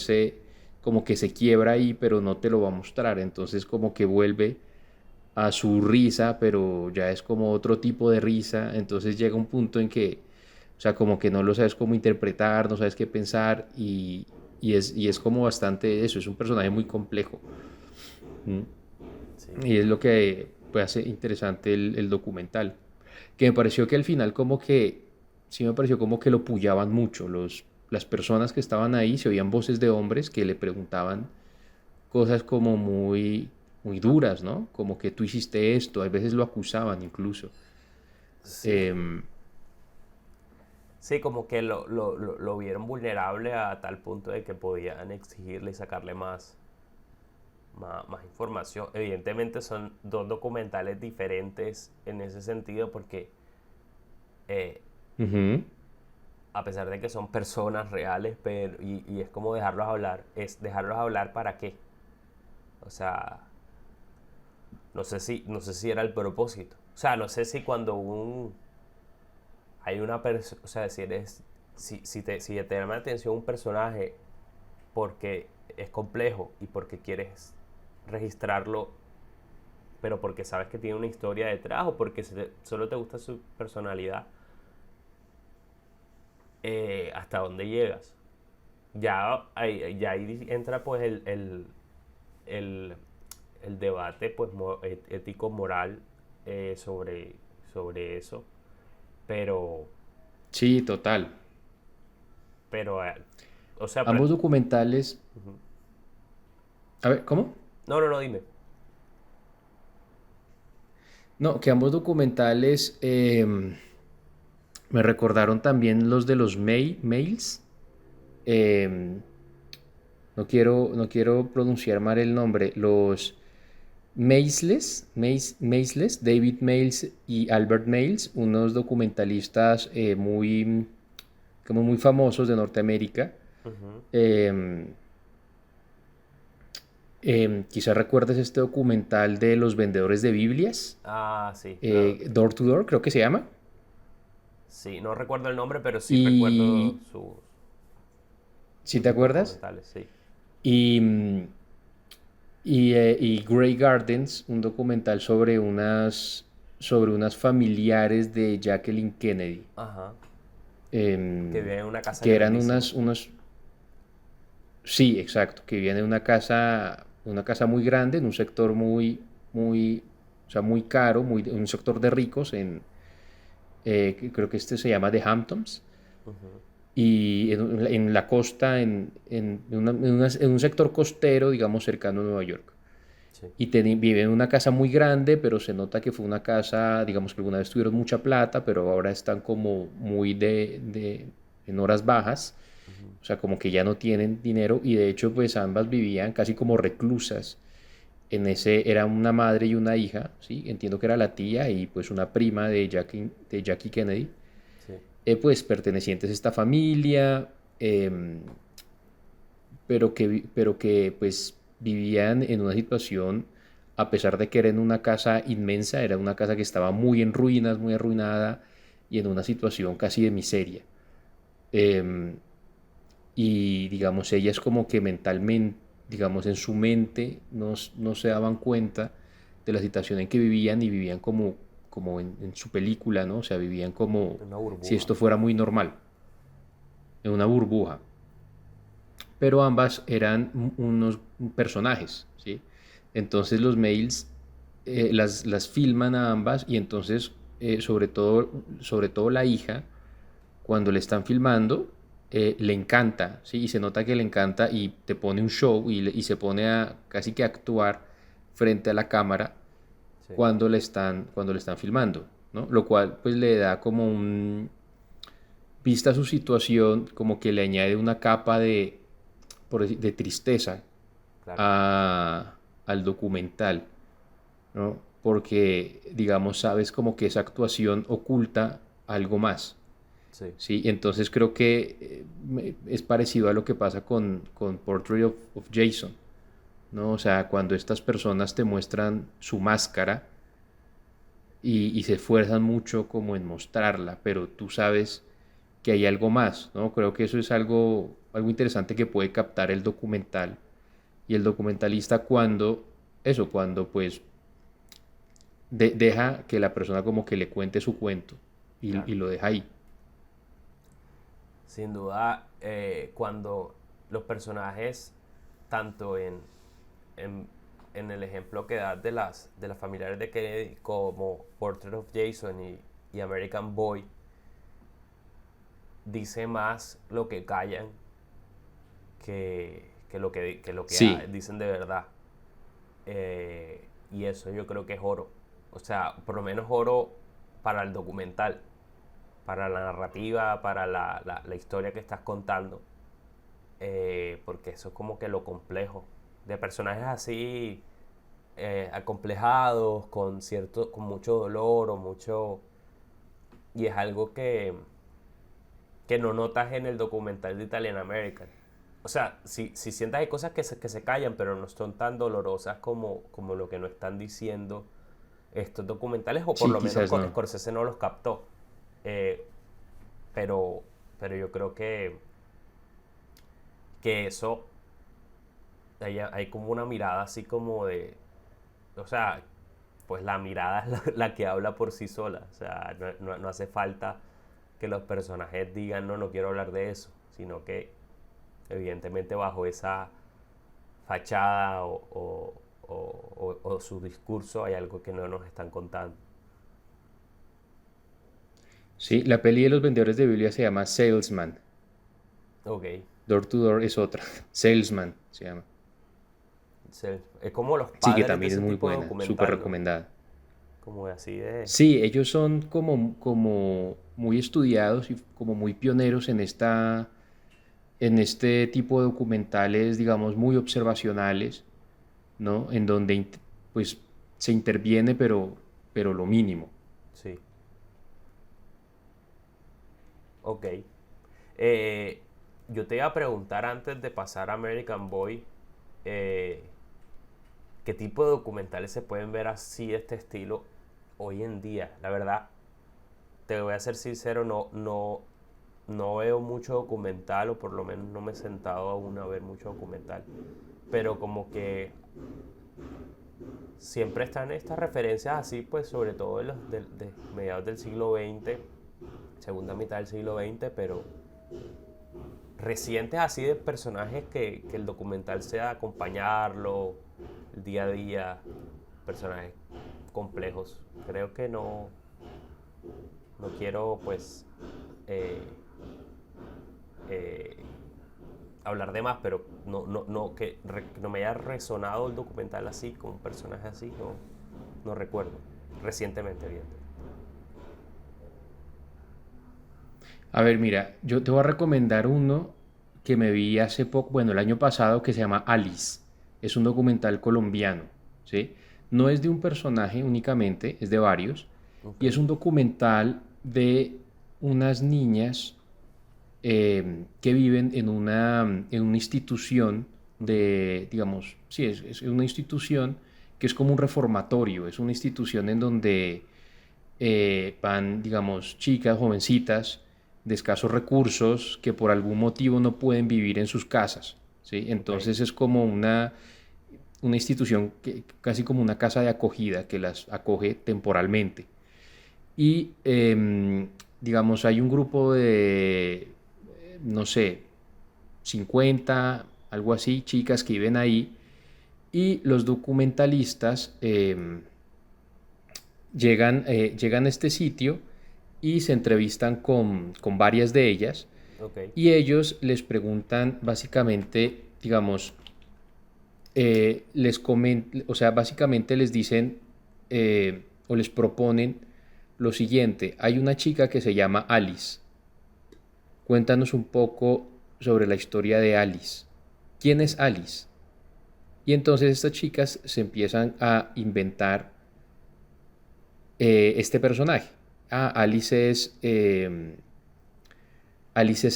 como que se quiebra ahí, pero no te lo va a mostrar, entonces como que vuelve a su risa, pero ya es como otro tipo de risa, entonces llega un punto en que, o sea, como que no lo sabes cómo interpretar, no sabes qué pensar y es como bastante eso, es un personaje muy complejo. ¿Mm? Sí. Y es lo que pues, hace interesante el documental. que me pareció que al final como que, sí me pareció como que lo pullaban mucho. Las personas que estaban ahí se oían voces de hombres que le preguntaban cosas como muy, muy duras, ¿no? Como que tú hiciste esto, a veces lo acusaban incluso. Sí. Em, Sí, como que lo vieron vulnerable a tal punto de que podían exigirle y sacarle más información. Evidentemente son dos documentales diferentes en ese sentido porque eh, ujú. a pesar de que son personas reales, pero, y es como dejarlos hablar, es dejarlos hablar para qué. O sea, no sé si era el propósito. O sea, no sé si cuando hay una persona, o sea, si te llama la atención un personaje porque es complejo y porque quieres registrarlo, pero porque sabes que tiene una historia detrás o porque solo te gusta su personalidad, hasta dónde llegas. Ya ahí entra pues el, el debate pues ético moral, sobre eso, pero Sí, total. pero o sea, Ambos documentales, a ver, ¿cómo? no, no, no, dime. No, que ambos documentales me recordaron también los de los mails. Em, no quiero pronunciar mal el nombre. Los Maisles, David Mails y Albert Mails, unos documentalistas como muy famosos de Norteamérica. Ujú. Em, Quizás recuerdes este documental de los vendedores de Biblias, Ah, sí, Door to Door, creo que se llama. sí, no recuerdo el nombre, pero sí recuerdo Y si te sus acuerdas, documentales, sí. y, y Grey Gardens, un documental sobre unas familiares de Jacqueline Kennedy, Ajá. Que em, vive en una casa que eran grandísima. sí, exacto, que vivían en una casa muy grande, en un sector o sea, muy caro, en un sector de ricos, creo que este se llama The Hamptons, Ujú. y en la costa, en un sector costero, digamos, cercano a Nueva York. Sí. Y vive en una casa muy grande, pero se nota que fue una casa, digamos que alguna vez tuvieron mucha plata, pero ahora están como muy en horas bajas, Ujú. o sea, como que ya no tienen dinero y de hecho pues ambas vivían casi como reclusas. Era una madre y una hija, ¿sí? Entiendo que era la tía y pues una prima de Jackie Kennedy, Sí. pues pertenecientes a esta familia, em, pero que pues vivían en una situación, a pesar de que era en una casa inmensa, era una casa que estaba muy en ruinas, muy arruinada y en una situación casi de miseria. Em, y digamos, ellas como que mentalmente, digamos, en su mente no se daban cuenta de la situación en que vivían y vivían como en su película, ¿no? O sea, vivían como Una si burbuja. esto fuera muy normal, en una burbuja. Pero ambas eran unos personajes, ¿sí? Entonces los mails las filman a ambas y entonces sobre todo la hija, cuando le están filmando, le encanta, ¿sí? Y se nota que le encanta y te pone un show y se pone a casi que a actuar frente a la cámara Sí. cuando le están filmando, ¿no? Lo cual pues le da como vista su situación, como que le añade una capa de tristeza Claro. al documental, ¿no? Porque, digamos, sabes como que esa actuación oculta algo más, Sí. ¿sí? Entonces creo que es parecido a lo que pasa con Portrait of Jason, ¿no? O sea, cuando estas personas te muestran su máscara y se esfuerzan mucho como en mostrarla, pero tú sabes que hay algo más, ¿no? Creo que eso es algo interesante que puede captar el documental y el documentalista cuando pues deja que la persona como que le cuente su cuento y Claro. lo deja ahí. Sin duda, cuando los personajes, tanto en, en el ejemplo que das de las familiares de Kennedy como Portrait of Jason y American Boy dice más lo que callan que lo que Sí, dicen de verdad. Y eso yo creo que es oro. O sea, por lo menos oro para el documental, para la narrativa, para la historia que estás contando. Porque eso es como que lo complejo. De personajes así, acomplejados, con mucho dolor o mucho... Y es algo que no notas en el documental de Italian American. O sea, si sientas hay cosas que se callan, pero no son tan dolorosas como lo que nos están diciendo estos documentales, o por sí, lo menos quizás no. Scorsese no los captó. Eh, pero, pero yo creo que eso, hay como una mirada así como de, o sea, pues la mirada es la que habla por sí sola. O sea, no hace falta que los personajes digan, no quiero hablar de eso, sino que evidentemente bajo esa fachada o su discurso hay algo que no nos están contando. Sí, la peli de los vendedores de Biblia se llama Salesman. Ok, Door to Door es otra. Salesman se llama. es como los Sí, que padres de también es ese muy tipo de buena, súper documental, ¿no? recomendada. Como de así de... Sí, ellos son como muy estudiados y como muy pioneros en este tipo de documentales, digamos, muy observacionales, ¿no? En donde pues se interviene, pero lo mínimo. Sí, ok. Eh, yo te iba a preguntar antes de pasar a American Boy, eh, ¿qué tipo de documentales se pueden ver así de este estilo hoy en día? La verdad, te voy a ser sincero, no veo mucho documental, o por lo menos no me he sentado aún a ver mucho documental. Pero como que siempre están estas referencias así, pues sobre todo de mediados del siglo XX, segunda mitad del siglo XX, pero recientes así de personajes que el documental sea acompañarlo, el día a día, personajes complejos. Creo que no quiero pues eh, eh, hablar de más, pero que no me haya resonado el documental así, con un personaje así, no recuerdo. Recientemente, bien. A ver, mira, yo te voy a recomendar uno que me vi hace poco, bueno, el año pasado, que se llama Alice. Es un documental colombiano, ¿sí? No es de un personaje únicamente, es de varios. Ok, Y es un documental de unas niñas que viven en una institución de, digamos, sí, es una institución que es como un reformatorio, es una institución en donde van, digamos, chicas, jovencitas de escasos recursos que por algún motivo no pueden vivir en sus casas, ¿sí? ok, Entonces es como una institución casi como una casa de acogida que las acoge temporalmente. Y, digamos, hay un grupo de, no sé, 50 algo así, chicas que viven ahí, y los documentalistas llegan a este sitio y se entrevistan con varias de ellas ok, y ellos les preguntan básicamente, digamos, o sea, básicamente les dicen o les proponen lo siguiente, hay una chica que se llama Alice, cuéntanos un poco sobre la historia de Alice. ¿Quién es Alice? Y entonces estas chicas se empiezan a inventar este personaje. Ah, Alice es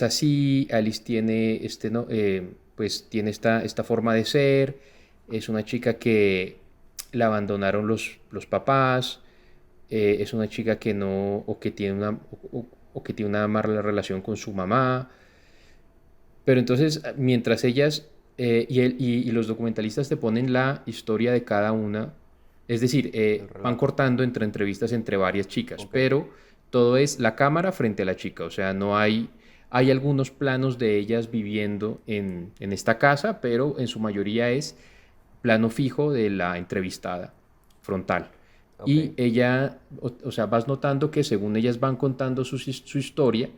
así, Alice tiene, no, pues tiene esta forma de ser, es una chica que la abandonaron los papás, es una chica que no, o que tiene una mala relación con su mamá, pero entonces mientras ellas y los documentalistas te ponen la historia de cada una, es decir, el van relato. cortando entre entrevistas entre varias chicas, Ok, pero todo es la cámara frente a la chica, o sea, no hay algunos planos de ellas viviendo en esta casa, pero en su mayoría es plano fijo de la entrevistada, frontal. Ok. Y ella, o sea, vas notando que según ellas van contando su historia,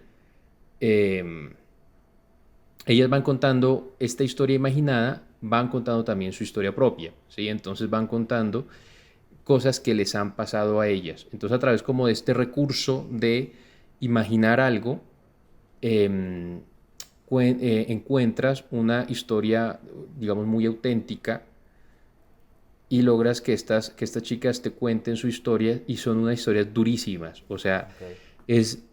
eh, ellas van contando esta historia imaginada, van contando también su historia propia, ¿sí? Entonces van contando cosas que les han pasado a ellas. Entonces a través como de este recurso de imaginar algo, eh, encuentras una historia, digamos, muy auténtica y logras que estas chicas te cuenten su historia y son unas historias durísimas. O sea, Ok. es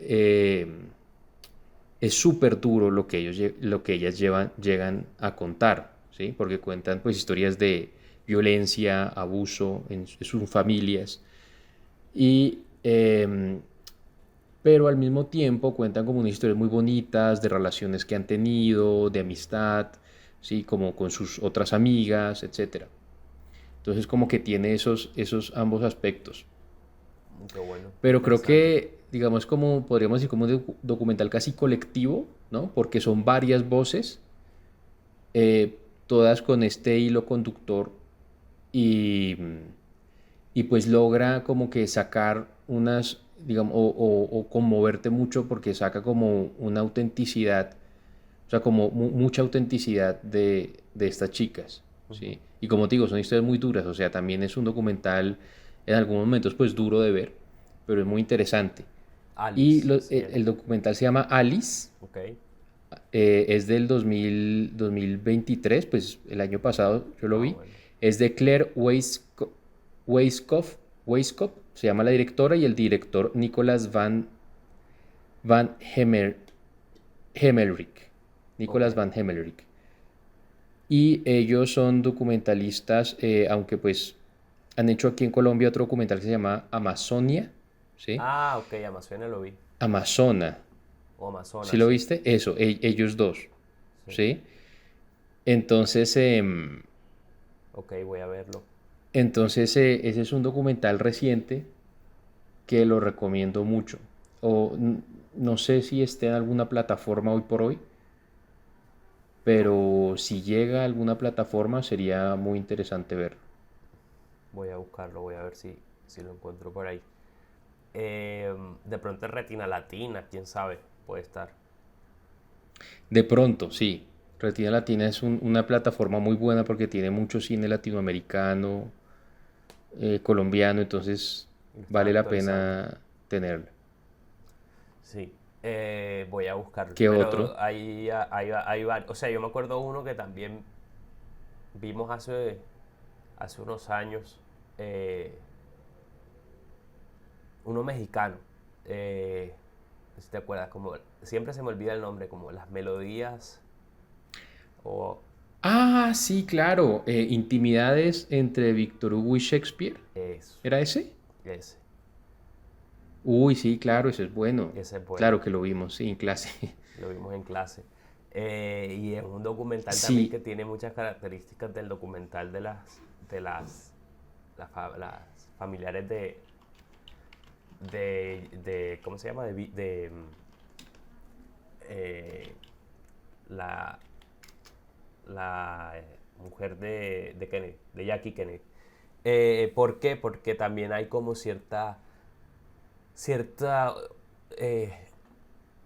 es súper duro lo que lo que ellas llegan a contar, ¿sí? Porque cuentan pues historias de violencia, abuso en sus familias y pero al mismo tiempo cuentan como unas historias muy bonitas de relaciones que han tenido, de amistad, sí, como con sus otras amigas, etcétera. Entonces como que tiene esos ambos aspectos. Qué bueno, Pero creo interesante. que, digamos, como podríamos decir, como un documental casi colectivo, ¿no? Porque son varias voces, todas con este hilo conductor y, y pues logra como que sacar unas, digamos, o conmoverte mucho porque saca como una autenticidad, o sea, como mucha autenticidad de estas chicas, Ujú. ¿sí? Y como te digo, son historias muy duras, o sea, también es un documental en algunos momentos pues duro de ver, pero es muy interesante. Y Alice se llama. el documental se llama Alice, Ok. es del 2023, pues el año pasado yo lo Ah, vi. bueno. Es de Claire Weiskopf, Weiskopf, se llama la directora, y el director Nicolas Van Hemmelrich. Ok. Nicolas Van Hemmelrich. Y ellos son documentalistas, aunque pues han hecho aquí en Colombia otro documental que se llama Amazonia, ¿sí? Ah, ok, Amazonia lo vi. Amazona, O ¿sí Amazonas, lo sí. viste? Eso, ellos dos, Sí. ¿sí? Entonces, Ok, voy a verlo. ese es un documental reciente que lo recomiendo mucho. O no sé si esté en alguna plataforma hoy por hoy, Ok, pero si llega a alguna plataforma sería muy interesante verlo. voy a buscarlo, voy a ver si lo encuentro por ahí. De pronto es Retina Latina, quién sabe, puede estar. De pronto, sí. Retina Latina es una plataforma muy buena porque tiene mucho cine latinoamericano, colombiano, entonces Lo estaba vale la actualizando. pena tenerlo. Sí, voy a buscarlo. ¿Qué otro? Pero hay varios. O sea, yo me acuerdo uno que también vimos hace unos años. eh, Uno mexicano. No sé si te acuerdas, como siempre se me olvida el nombre, como las melodías o Ah, sí, claro. Intimidades entre Víctor Hugo y Shakespeare. eso, ¿Era ese? ese, Uy, sí, claro, ese es bueno. ese es bueno. Claro que lo vimos, sí, en clase. Lo vimos en clase. Y es un documental también que Sí, tiene muchas características del documental las familiares ¿cómo se llama? Eh, la, la mujer de Kennedy, de Jackie Kennedy. ¿Por qué? Porque también hay como cierta eh,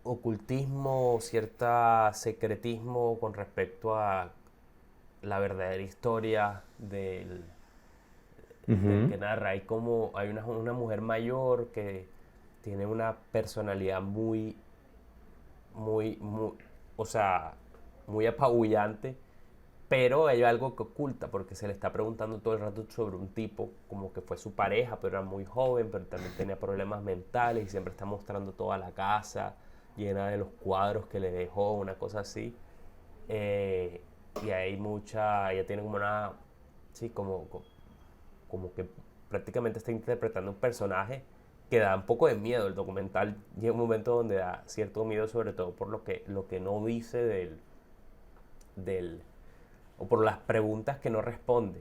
ocultismo, cierta secretismo con respecto a la verdadera historia del ujú, que narra. Hay una mujer mayor que tiene una personalidad muy, o sea, muy apabullante, pero hay algo que oculta porque se le está preguntando todo el rato sobre un tipo como que fue su pareja, pero era muy joven, pero también tenía problemas mentales y siempre está mostrando toda la casa llena de los cuadros que le dejó, una cosa así. Eh, y hay ella tiene como una, sí, como que prácticamente está interpretando un personaje que da un poco de miedo. El documental llega un momento donde da cierto miedo, sobre todo por lo que no dice del o por las preguntas que no responde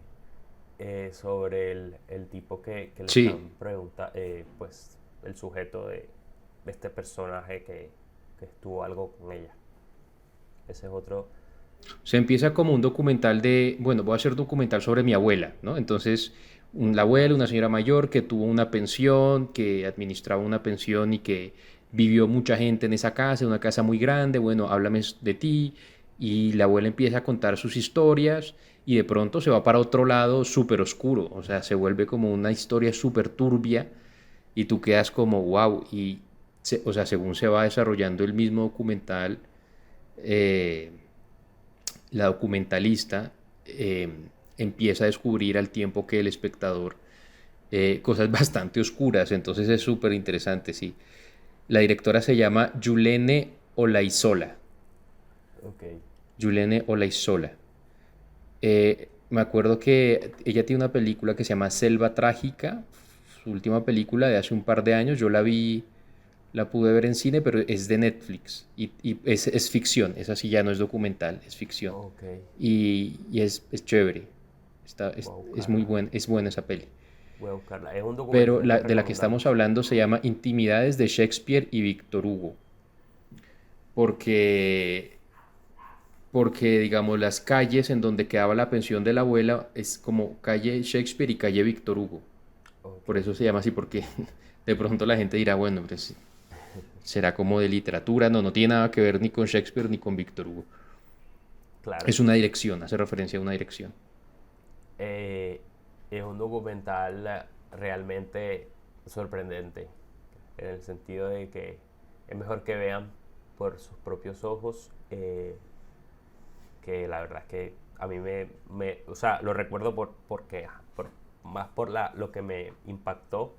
sobre el tipo que le sí. están preguntando, pues el sujeto de este personaje que estuvo algo con ella. Ese es otro. Se empieza como un documental de, bueno, voy a hacer documental sobre mi abuela, ¿no? Entonces la abuela, una señora mayor que tuvo una pensión, que administraba una pensión y que vivió mucha gente en esa casa, una casa muy grande, bueno, háblame de ti, y la abuela empieza a contar sus historias y de pronto se va para otro lado súper oscuro, o sea, se vuelve como una historia súper turbia y tú quedas como wow, y o sea, según se va desarrollando el mismo documental, eh, la documentalista empieza a descubrir al tiempo que el espectador cosas bastante oscuras, entonces es súper interesante, sí. La directora se llama Yulene Olaizola. Ok. Yulene Olaizola. Me acuerdo que ella tiene una película que se llama Selva Trágica, su última película de hace un par de años. Yo la vi, la pude ver en cine, pero es de Netflix y es ficción, esa sí ya no es documental, es ficción. Ok. Y es chévere, Voy a es muy buscarla. buen, es buena esa peli. Voy a buscarla. Es un Pero documental que de la que estamos recomendamos. hablando se llama Intimidades de Shakespeare y Víctor Hugo, porque porque, digamos, las calles en donde quedaba la pensión de la abuela es como calle Shakespeare y calle Víctor Hugo. Ok. Por eso se llama así, porque de pronto la gente dirá, bueno, pues será como de literatura. No, no tiene nada que ver ni con Shakespeare ni con Víctor Hugo. Claro. Es una dirección, hace referencia a una dirección. Eh, es un documental realmente sorprendente, en el sentido de que es mejor que vean por sus propios ojos, que la verdad es que a mí o sea, lo recuerdo porque, más por lo que me impactó,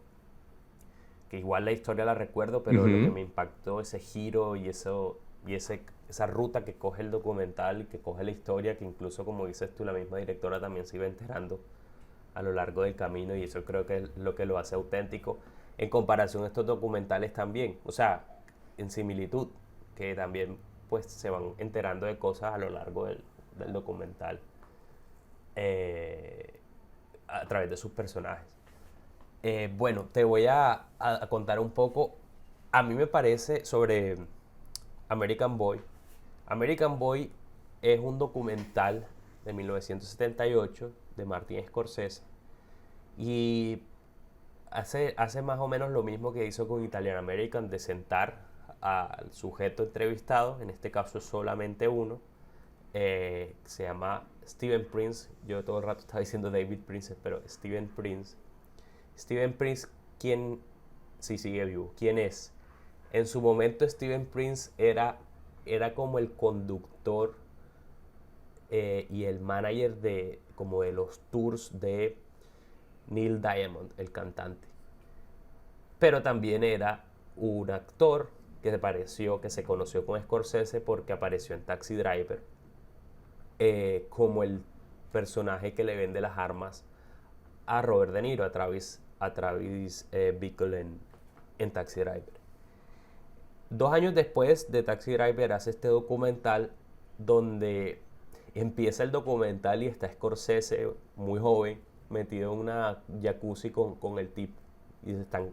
que igual la historia la recuerdo, pero lo que Ujú. me impactó, ese giro y esa ruta que coge el documental y que coge la historia, que incluso como dices tú, la misma directora también se iba enterando a lo largo del camino, y eso creo que es lo que lo hace auténtico en comparación a estos documentales también, o sea, en similitud, que también pues se van enterando de cosas a lo largo del documental, eh, a través de sus personajes. Bueno, te voy a contar un poco. A mí me parece sobre American Boy. American Boy es un documental de 1978 de Martin Scorsese, y hace más o menos lo mismo que hizo con Italian American, de sentar al sujeto entrevistado, en este caso es solamente uno, se llama Steven Prince. Yo todo el rato estaba diciendo David Prince, pero Steven Prince. Steven Prince, ¿quién? Sí, sigue vivo. ¿Quién es? En su momento Steven Prince era como el conductor, y el manager como de los tours de Neil Diamond, el cantante. Pero también era un actor que se conoció con Scorsese porque apareció en Taxi Driver, como el personaje que le vende las armas a Robert De Niro, a Travis Bickle en Taxi Driver. 2 años después de Taxi Driver hace este documental, donde empieza el documental y está Scorsese muy joven metido en una jacuzzi con el tipo, y se están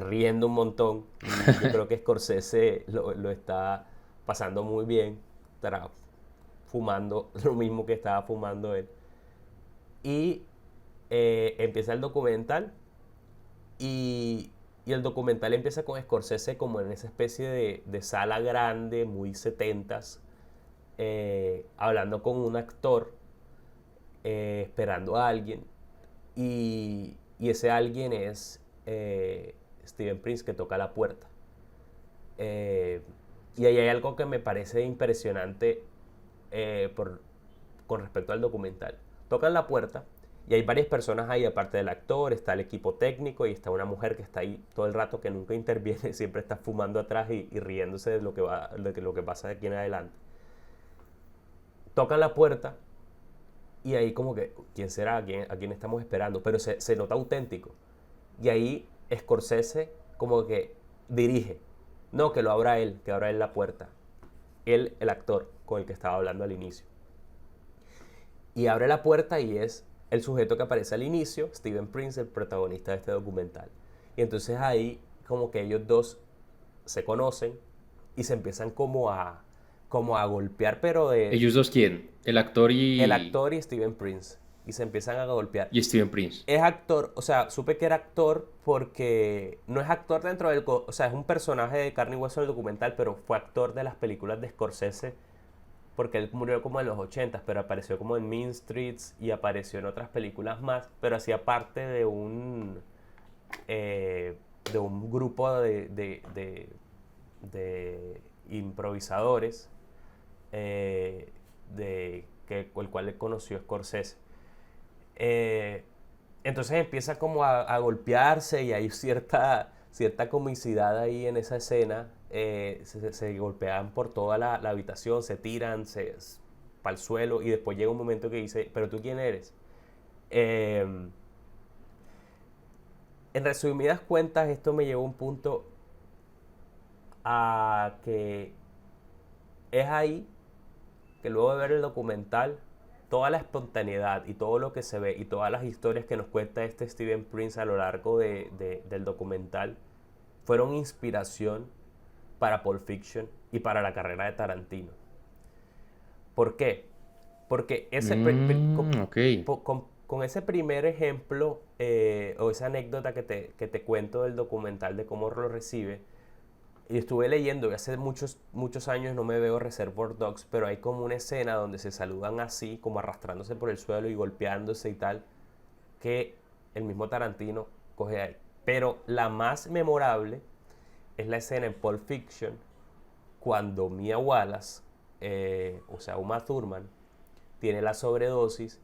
riendo un montón, y yo creo que Scorsese lo está pasando muy bien, estará fumando lo mismo que estaba fumando él. Y empieza el documental, y, y el documental empieza con Scorsese como en esa especie de sala grande, muy setentas, hablando con un actor, esperando a alguien, y ese alguien es Steven Prince, que toca la puerta. Eh, y ahí hay algo que me parece impresionante, con respecto al documental. Tocan la puerta y hay varias personas ahí, aparte del actor, está el equipo técnico y está una mujer que está ahí todo el rato, que nunca interviene, siempre está fumando atrás y riéndose de lo que pasa de aquí en adelante. Tocan la puerta y ahí como que, ¿quién será? ¿A quién estamos esperando? Pero se nota auténtico. Y ahí Scorsese como que dirige. No, que lo abra él, que abra él la puerta. Él, el actor con el que estaba hablando al inicio. Y abre la puerta y es el sujeto que aparece al inicio, Steven Prince, el protagonista de este documental. Y entonces ahí como que ellos dos se conocen y se empiezan como a golpear, pero ¿Ellos dos quién? El actor el y... actor y Steven Prince. y se empiezan a golpear. Y Steven Prince. Es actor, o sea, supe que era actor porque no es actor dentro del... O sea, es un personaje de carne y hueso del documental, pero fue actor de las películas de Scorsese porque él murió como en los 80, pero apareció como en Mean Streets y apareció en otras películas más, pero hacía parte de un grupo de improvisadores el cual le conoció Scorsese. Entonces empieza como a golpearse y hay cierta comicidad ahí en esa escena. Se golpean por toda la habitación, se tiran para el suelo y después llega un momento que dice, ¿pero tú quién eres? En resumidas cuentas, esto me llevó a un punto a que es ahí que luego de ver el documental, toda la espontaneidad y todo lo que se ve y todas las historias que nos cuenta este Steven Prince a lo largo del documental fueron inspiración para Pulp Fiction y para la carrera de Tarantino. ¿Por qué? Porque Ok. con ese primer ejemplo o esa anécdota que te cuento del documental de cómo lo recibe, y estuve leyendo, y hace muchos años no me veo Reservoir Dogs, pero hay como una escena donde se saludan así, como arrastrándose por el suelo y golpeándose y tal, que el mismo Tarantino coge ahí. Pero la más memorable es la escena en Pulp Fiction, cuando Mia Wallace, o sea, Uma Thurman, tiene la sobredosis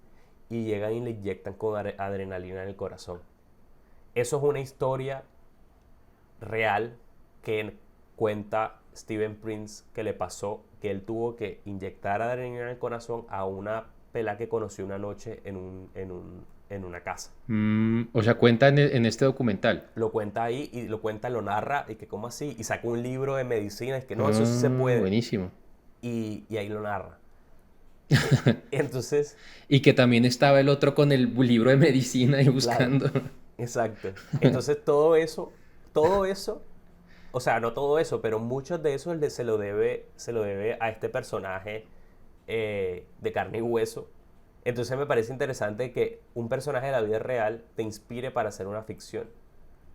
y llegan y le inyectan con adrenalina en el corazón. Eso es una historia real que cuenta Steven Prince que le pasó, que él tuvo que inyectar adrenalina en el corazón a una pela que conoció una noche en una casa. O sea, cuenta en este documental. Lo cuenta ahí y lo narra y que como así, y saca un libro de medicina, es que no, eso sí se puede. Buenísimo. Y ahí lo narra. Entonces, Y que también estaba el otro con el libro de medicina y claro, buscando. exacto. Entonces todo eso, o sea, no todo eso, pero mucho de eso se lo debe a este personaje de carne y hueso. Entonces me parece interesante que un personaje de la vida real te inspire para hacer una ficción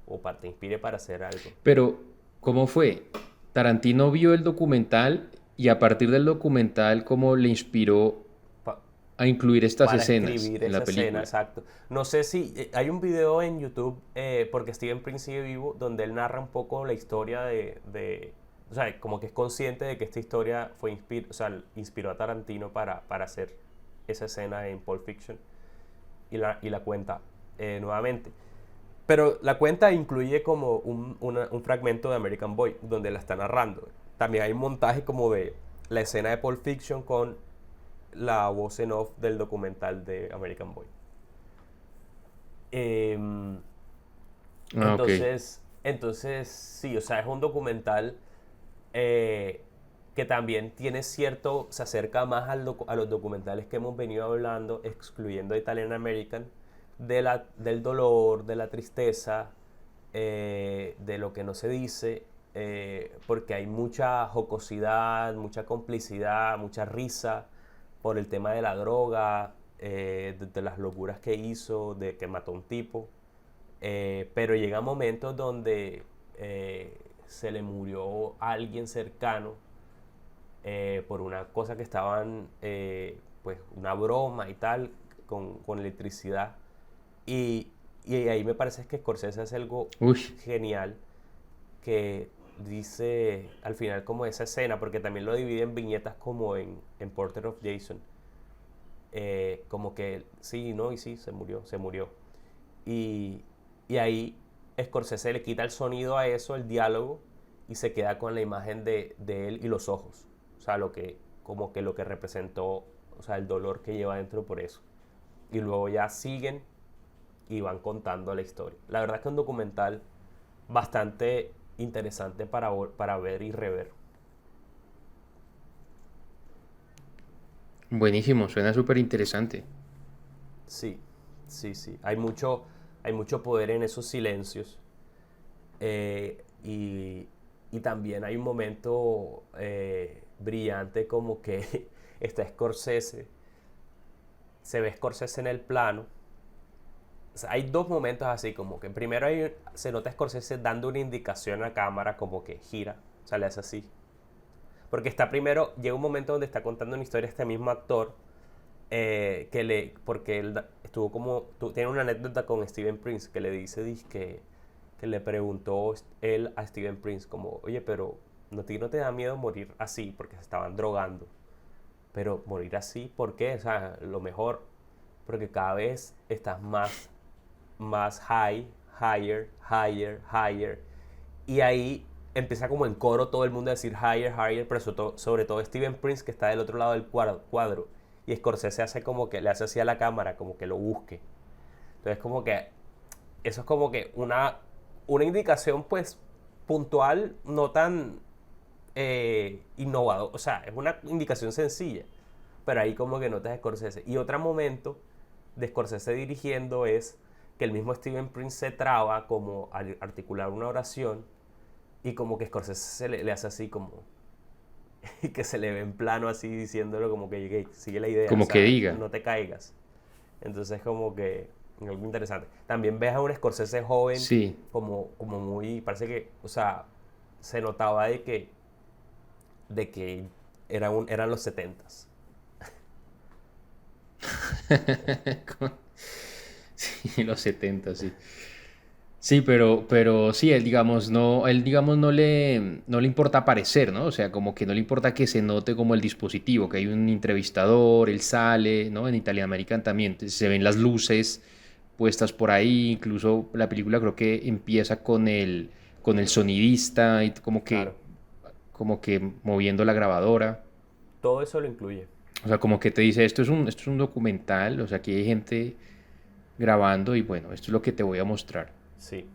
o te inspire para hacer algo. Pero, ¿cómo fue? Tarantino vio el documental y a partir del documental, ¿cómo le inspiró Pa- a incluir estas para escenas escribir en esa la escena, película? exacto. No sé si hay un video en YouTube, porque Steven Prince sigue vivo, donde él narra un poco la historia o sea, como que es consciente de que esta historia o sea, inspiró a Tarantino para hacer esa escena en Pulp Fiction y la cuenta nuevamente. Pero la cuenta incluye como un fragmento de American Boy, donde la está narrando. También hay un montaje como de la escena de Pulp Fiction con la voz en off del documental de American Boy. Ah, ok. Entonces, sí, o sea, es un documental eh, que también tiene se acerca más a los documentales que hemos venido hablando, excluyendo Italian American, del dolor, de la tristeza, de lo que no se dice, porque hay mucha jocosidad, mucha complicidad, mucha risa por el tema de la droga, de las locuras que hizo, de que mató a un tipo. Pero llega momentos donde se le murió a alguien cercano por una cosa que estaban, pues una broma y tal, con electricidad. Y, y ahí me parece que Scorsese hace algo Uy, genial que dice al final como esa escena, porque también lo divide en viñetas como en Portrait of Jason. Como que sí, no, y sí, se murió. Y, y ahí Scorsese le quita el sonido a eso, el diálogo, y se queda con la imagen de él y los ojos. O sea, como que lo que representó, o sea, el dolor que lleva dentro por eso. Y luego ya siguen y van contando la historia. La verdad es que es un documental bastante interesante para ver y rever. buenísimo, suena súper interesante. Sí, sí, sí. Hay mucho poder en esos silencios. Y también hay un momento brillante como que está Scorsese se ve Scorsese en el plano. O sea, hay dos momentos así, como que primero se nota a Scorsese dando una indicación a la cámara como que gira, o sea, le hace así. Porque está primero, llega un momento donde está contando una historia este mismo actor, porque él estuvo tiene una anécdota con Steven Prince, que le dice que le preguntó él a Steven Prince como, oye, pero ¿no te da miedo morir así? Porque se estaban drogando. Pero morir así, ¿por qué? O sea, lo mejor, porque cada vez estás más higher, higher, higher. Y ahí empieza como en coro todo el mundo a decir higher, higher, pero sobre todo Steven Prince, que está del otro lado del cuadro. Y Scorsese hace como que le hace así a la cámara, como que lo busque. Entonces como que eso es como que una indicación pues puntual, no tan innovador. O sea, es una indicación sencilla, pero ahí como que notas a Scorsese. Y otro momento de Scorsese dirigiendo es que el mismo Steven Prince se traba como al articular una oración y como que Scorsese le hace así como y que se le ve en plano así diciéndolo como que sigue la idea, o Como que sea, diga. no te caigas. Entonces como que algo interesante. También ves a un Scorsese joven Sí. como muy, parece que, o sea, se notaba de que eran los 70s. Sí, los 70, sí. Sí, pero sí, él digamos no le importa aparecer, ¿no? O sea, como que no le importa que se note como el dispositivo, que hay un entrevistador, él sale, ¿no? En Italian American también se ven las luces puestas por ahí, incluso la película creo que empieza con el sonidista y Claro, como que moviendo la grabadora. todo eso lo incluye. O sea, como que te dice, esto es un documental, o sea, aquí hay gente grabando y bueno, esto es lo que te voy a mostrar. Sí,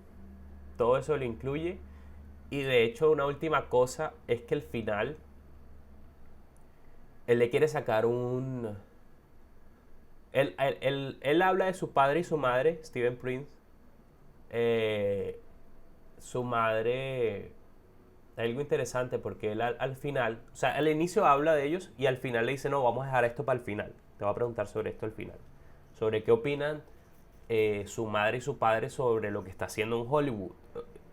todo eso lo incluye. Y de hecho, una última cosa es que el final, él le quiere sacar un... Él habla de su padre y su madre, Steven Prince. Su madre... Hay algo interesante porque él al final, o sea, al inicio habla de ellos y al final le dice, no, vamos a dejar esto para el final. Te voy a preguntar sobre esto al final. Sobre qué opinan su madre y su padre sobre lo que está haciendo en Hollywood,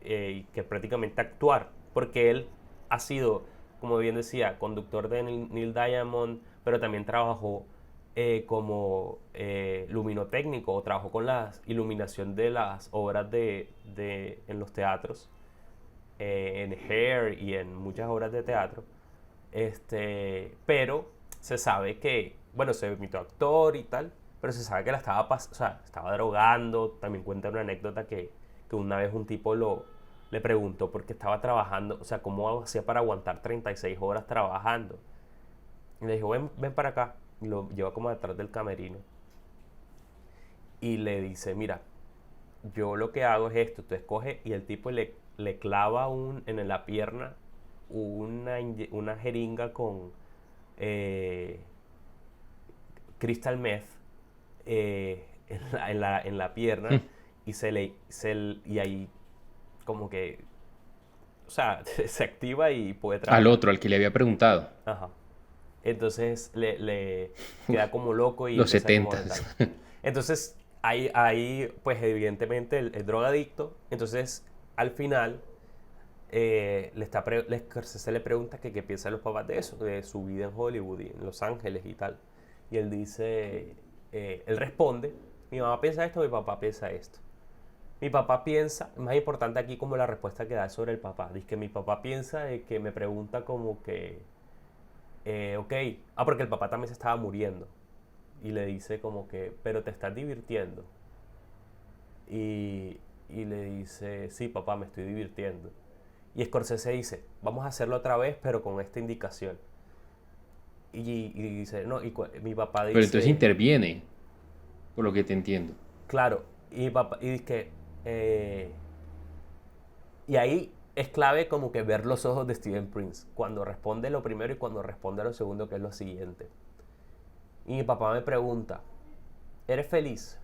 que es prácticamente actuar, porque él ha sido, como bien decía, conductor de Neil Diamond, pero también trabajó como luminotécnico, o trabajó con la iluminación de las obras en los teatros, en Hair y en muchas obras de teatro. Pero se sabe que, bueno, se invitó actor y tal, pero se sabe que o sea, estaba drogando. También cuenta una anécdota que una vez un tipo le preguntó por qué estaba trabajando, o sea, cómo hacía para aguantar 36 horas trabajando. Y le dijo, ven para acá. Y lo lleva como detrás del camerino. Y le dice, mira, yo lo que hago es esto, tú escoges, y el tipo le clava en la pierna una jeringa con eh, crystal meth en la pierna y ahí como que, o sea, se activa y puede Al trabajar. otro, al que le había preguntado. Ajá. Entonces le queda como loco y Los empieza como a 70. tal. Entonces ahí pues evidentemente el drogadicto, entonces al final se le pregunta que qué piensan los papás de eso, de su vida en Hollywood y en Los Ángeles y tal. Y él dice, él responde, mi mamá piensa esto, mi papá piensa esto. Mi papá piensa, más importante aquí como la respuesta que da sobre el papá, dice que mi papá piensa de que me pregunta como que, ok, porque el papá también se estaba muriendo. Y le dice como que, pero te estás divirtiendo. Y le dice, sí, papá, me estoy divirtiendo. Y Scorsese dice, vamos a hacerlo otra vez, pero con esta indicación. Y dice, no, mi papá Pero entonces dice, interviene, por lo que te entiendo. claro, y dice que, y ahí es clave como que ver los ojos de Steven Prince, cuando responde lo primero y cuando responde lo segundo, que es lo siguiente. Y mi papá me pregunta, ¿eres feliz?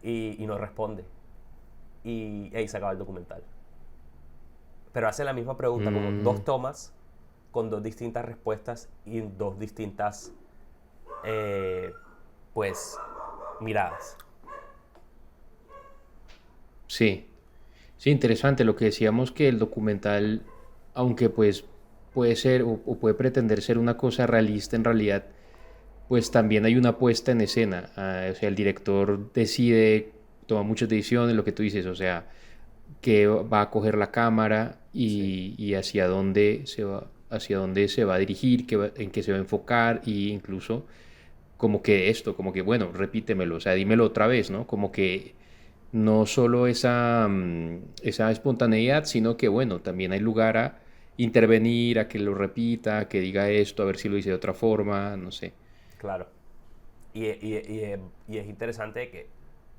Y no responde. Y ahí se acaba el documental. Pero hace la misma pregunta, como Mm, dos tomas con dos distintas respuestas y dos distintas pues, miradas. Sí, sí, interesante lo que decíamos que el documental, aunque pues puede ser o puede pretender ser una cosa realista en realidad, pues también hay una puesta en escena. O sea, el director decide, toma muchas decisiones, lo que tú dices, o sea, que va a coger la cámara Sí, y hacia dónde se va a dirigir, en qué se va a enfocar, y incluso como que esto, como que bueno, repítemelo, o sea, dímelo otra vez, ¿no? Como que no solo esa espontaneidad, sino que bueno, también hay lugar a intervenir, a que lo repita, a que diga esto, a ver si lo dice de otra forma, no sé. claro. Y es interesante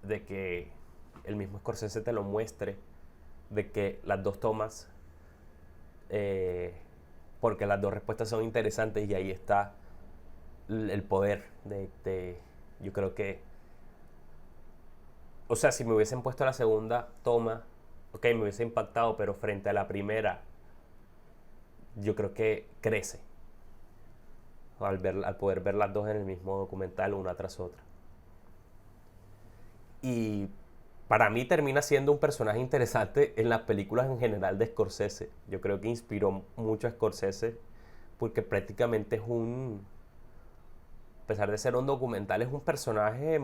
de que el mismo Scorsese te lo muestre, de que las dos tomas, eh, porque las dos respuestas son interesantes y ahí está el poder yo creo que, o sea, si me hubiesen puesto la segunda toma, ok, me hubiese impactado, pero frente a la primera, yo creo que crece al poder ver las dos en el mismo documental, una tras otra. Y para mí termina siendo un personaje interesante en las películas en general de Scorsese. Yo creo que inspiró mucho a Scorsese porque prácticamente a pesar de ser un documental, es un personaje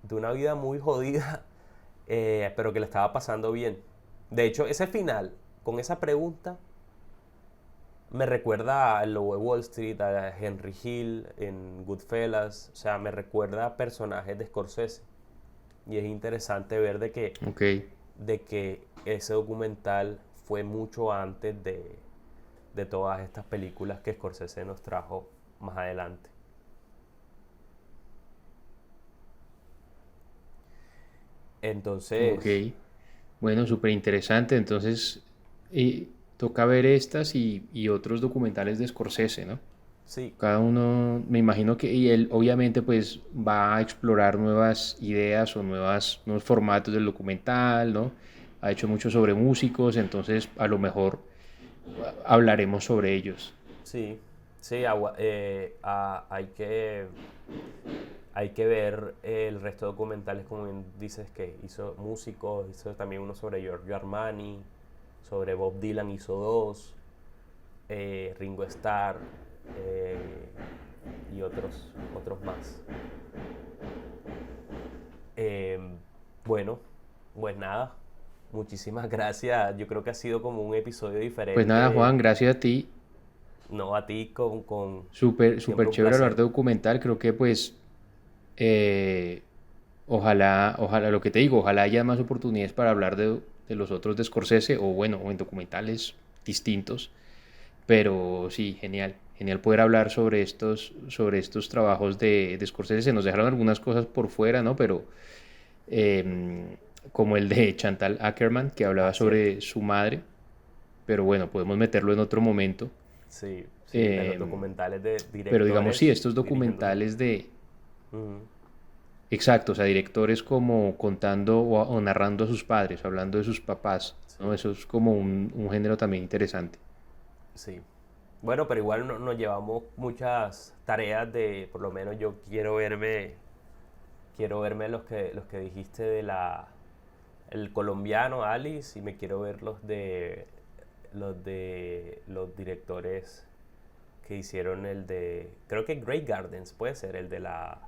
de una vida muy jodida, pero que le estaba pasando bien. De hecho, ese final, con esa pregunta, me recuerda al Lobo de Wall Street, a Henry Hill en Goodfellas, o sea, me recuerda a personajes de Scorsese. Y es interesante ver Ok, de que ese documental fue mucho antes de todas estas películas que Scorsese nos trajo más adelante. ok. Entonces, Bueno, súper interesante. Entonces, toca ver estas y otros documentales de Scorsese, ¿no? sí, Cada uno, me imagino que, y él obviamente pues va a explorar nuevas ideas o nuevos formatos del documental, ¿no? Ha hecho mucho sobre músicos, entonces a lo mejor hablaremos sobre ellos. sí, sí, hay que ver el resto de documentales, como bien dices, que hizo músicos, hizo también uno sobre Giorgio Armani, sobre Bob Dylan hizo dos, Ringo Starr, eh, y otros más. Eh, bueno, pues nada, muchísimas gracias. Yo creo que ha sido como un episodio Pues nada, diferente. Juan, gracias a ti. No a ti con Súper, siempre súper un chévere hablar placer. de documental. Creo que pues eh, ojalá lo que te digo, ojalá haya más oportunidades para hablar de los otros de Scorsese o bueno, o en documentales distintos. Pero sí, genial. Genial poder hablar sobre estos trabajos de Scorsese. Se nos dejaron algunas cosas por fuera, ¿no? Pero como el de Chantal Ackerman, que hablaba Ah, cierto. sobre su madre. Pero bueno, podemos meterlo en otro momento. Sí, sí, de los Eh, documentales de pero digamos, sí, directores estos dirigiendo gente. documentales de... Ujú. Exacto, o sea, directores como contando o narrando a sus padres, hablando de sus papás, ¿no? Sí, Eso es como un género también interesante. sí. Bueno, pero igual nos llevamos muchas tareas por lo menos yo quiero verme los que dijiste el colombiano Alice y me quiero ver los directores que hicieron creo que Grey Gardens, puede ser el de la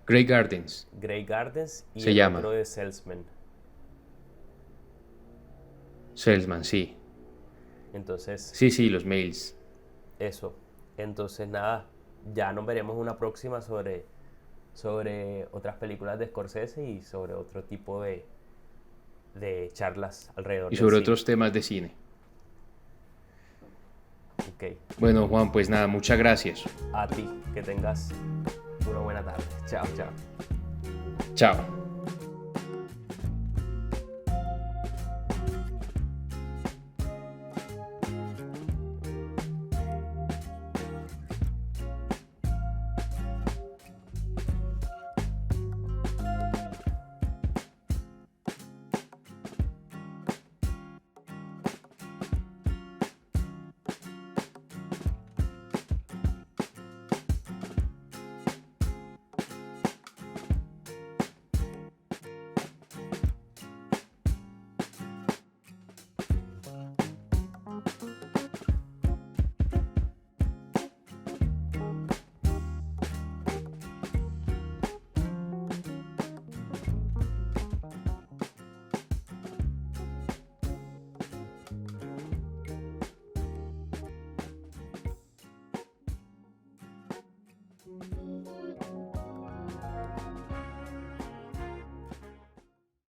Grey Gardens Grey Gardens y se el llama. otro de Salesman. Salesman, sí. Entonces, Sí, sí, los mails. eso. Entonces, nada, ya nos veremos una próxima sobre otras películas de Scorsese y sobre otro tipo de charlas alrededor Y del sobre cine. otros temas de cine. Ok, Bueno, Juan, pues nada, muchas gracias. a ti, que tengas una buena tarde. Chao, chao. Chao.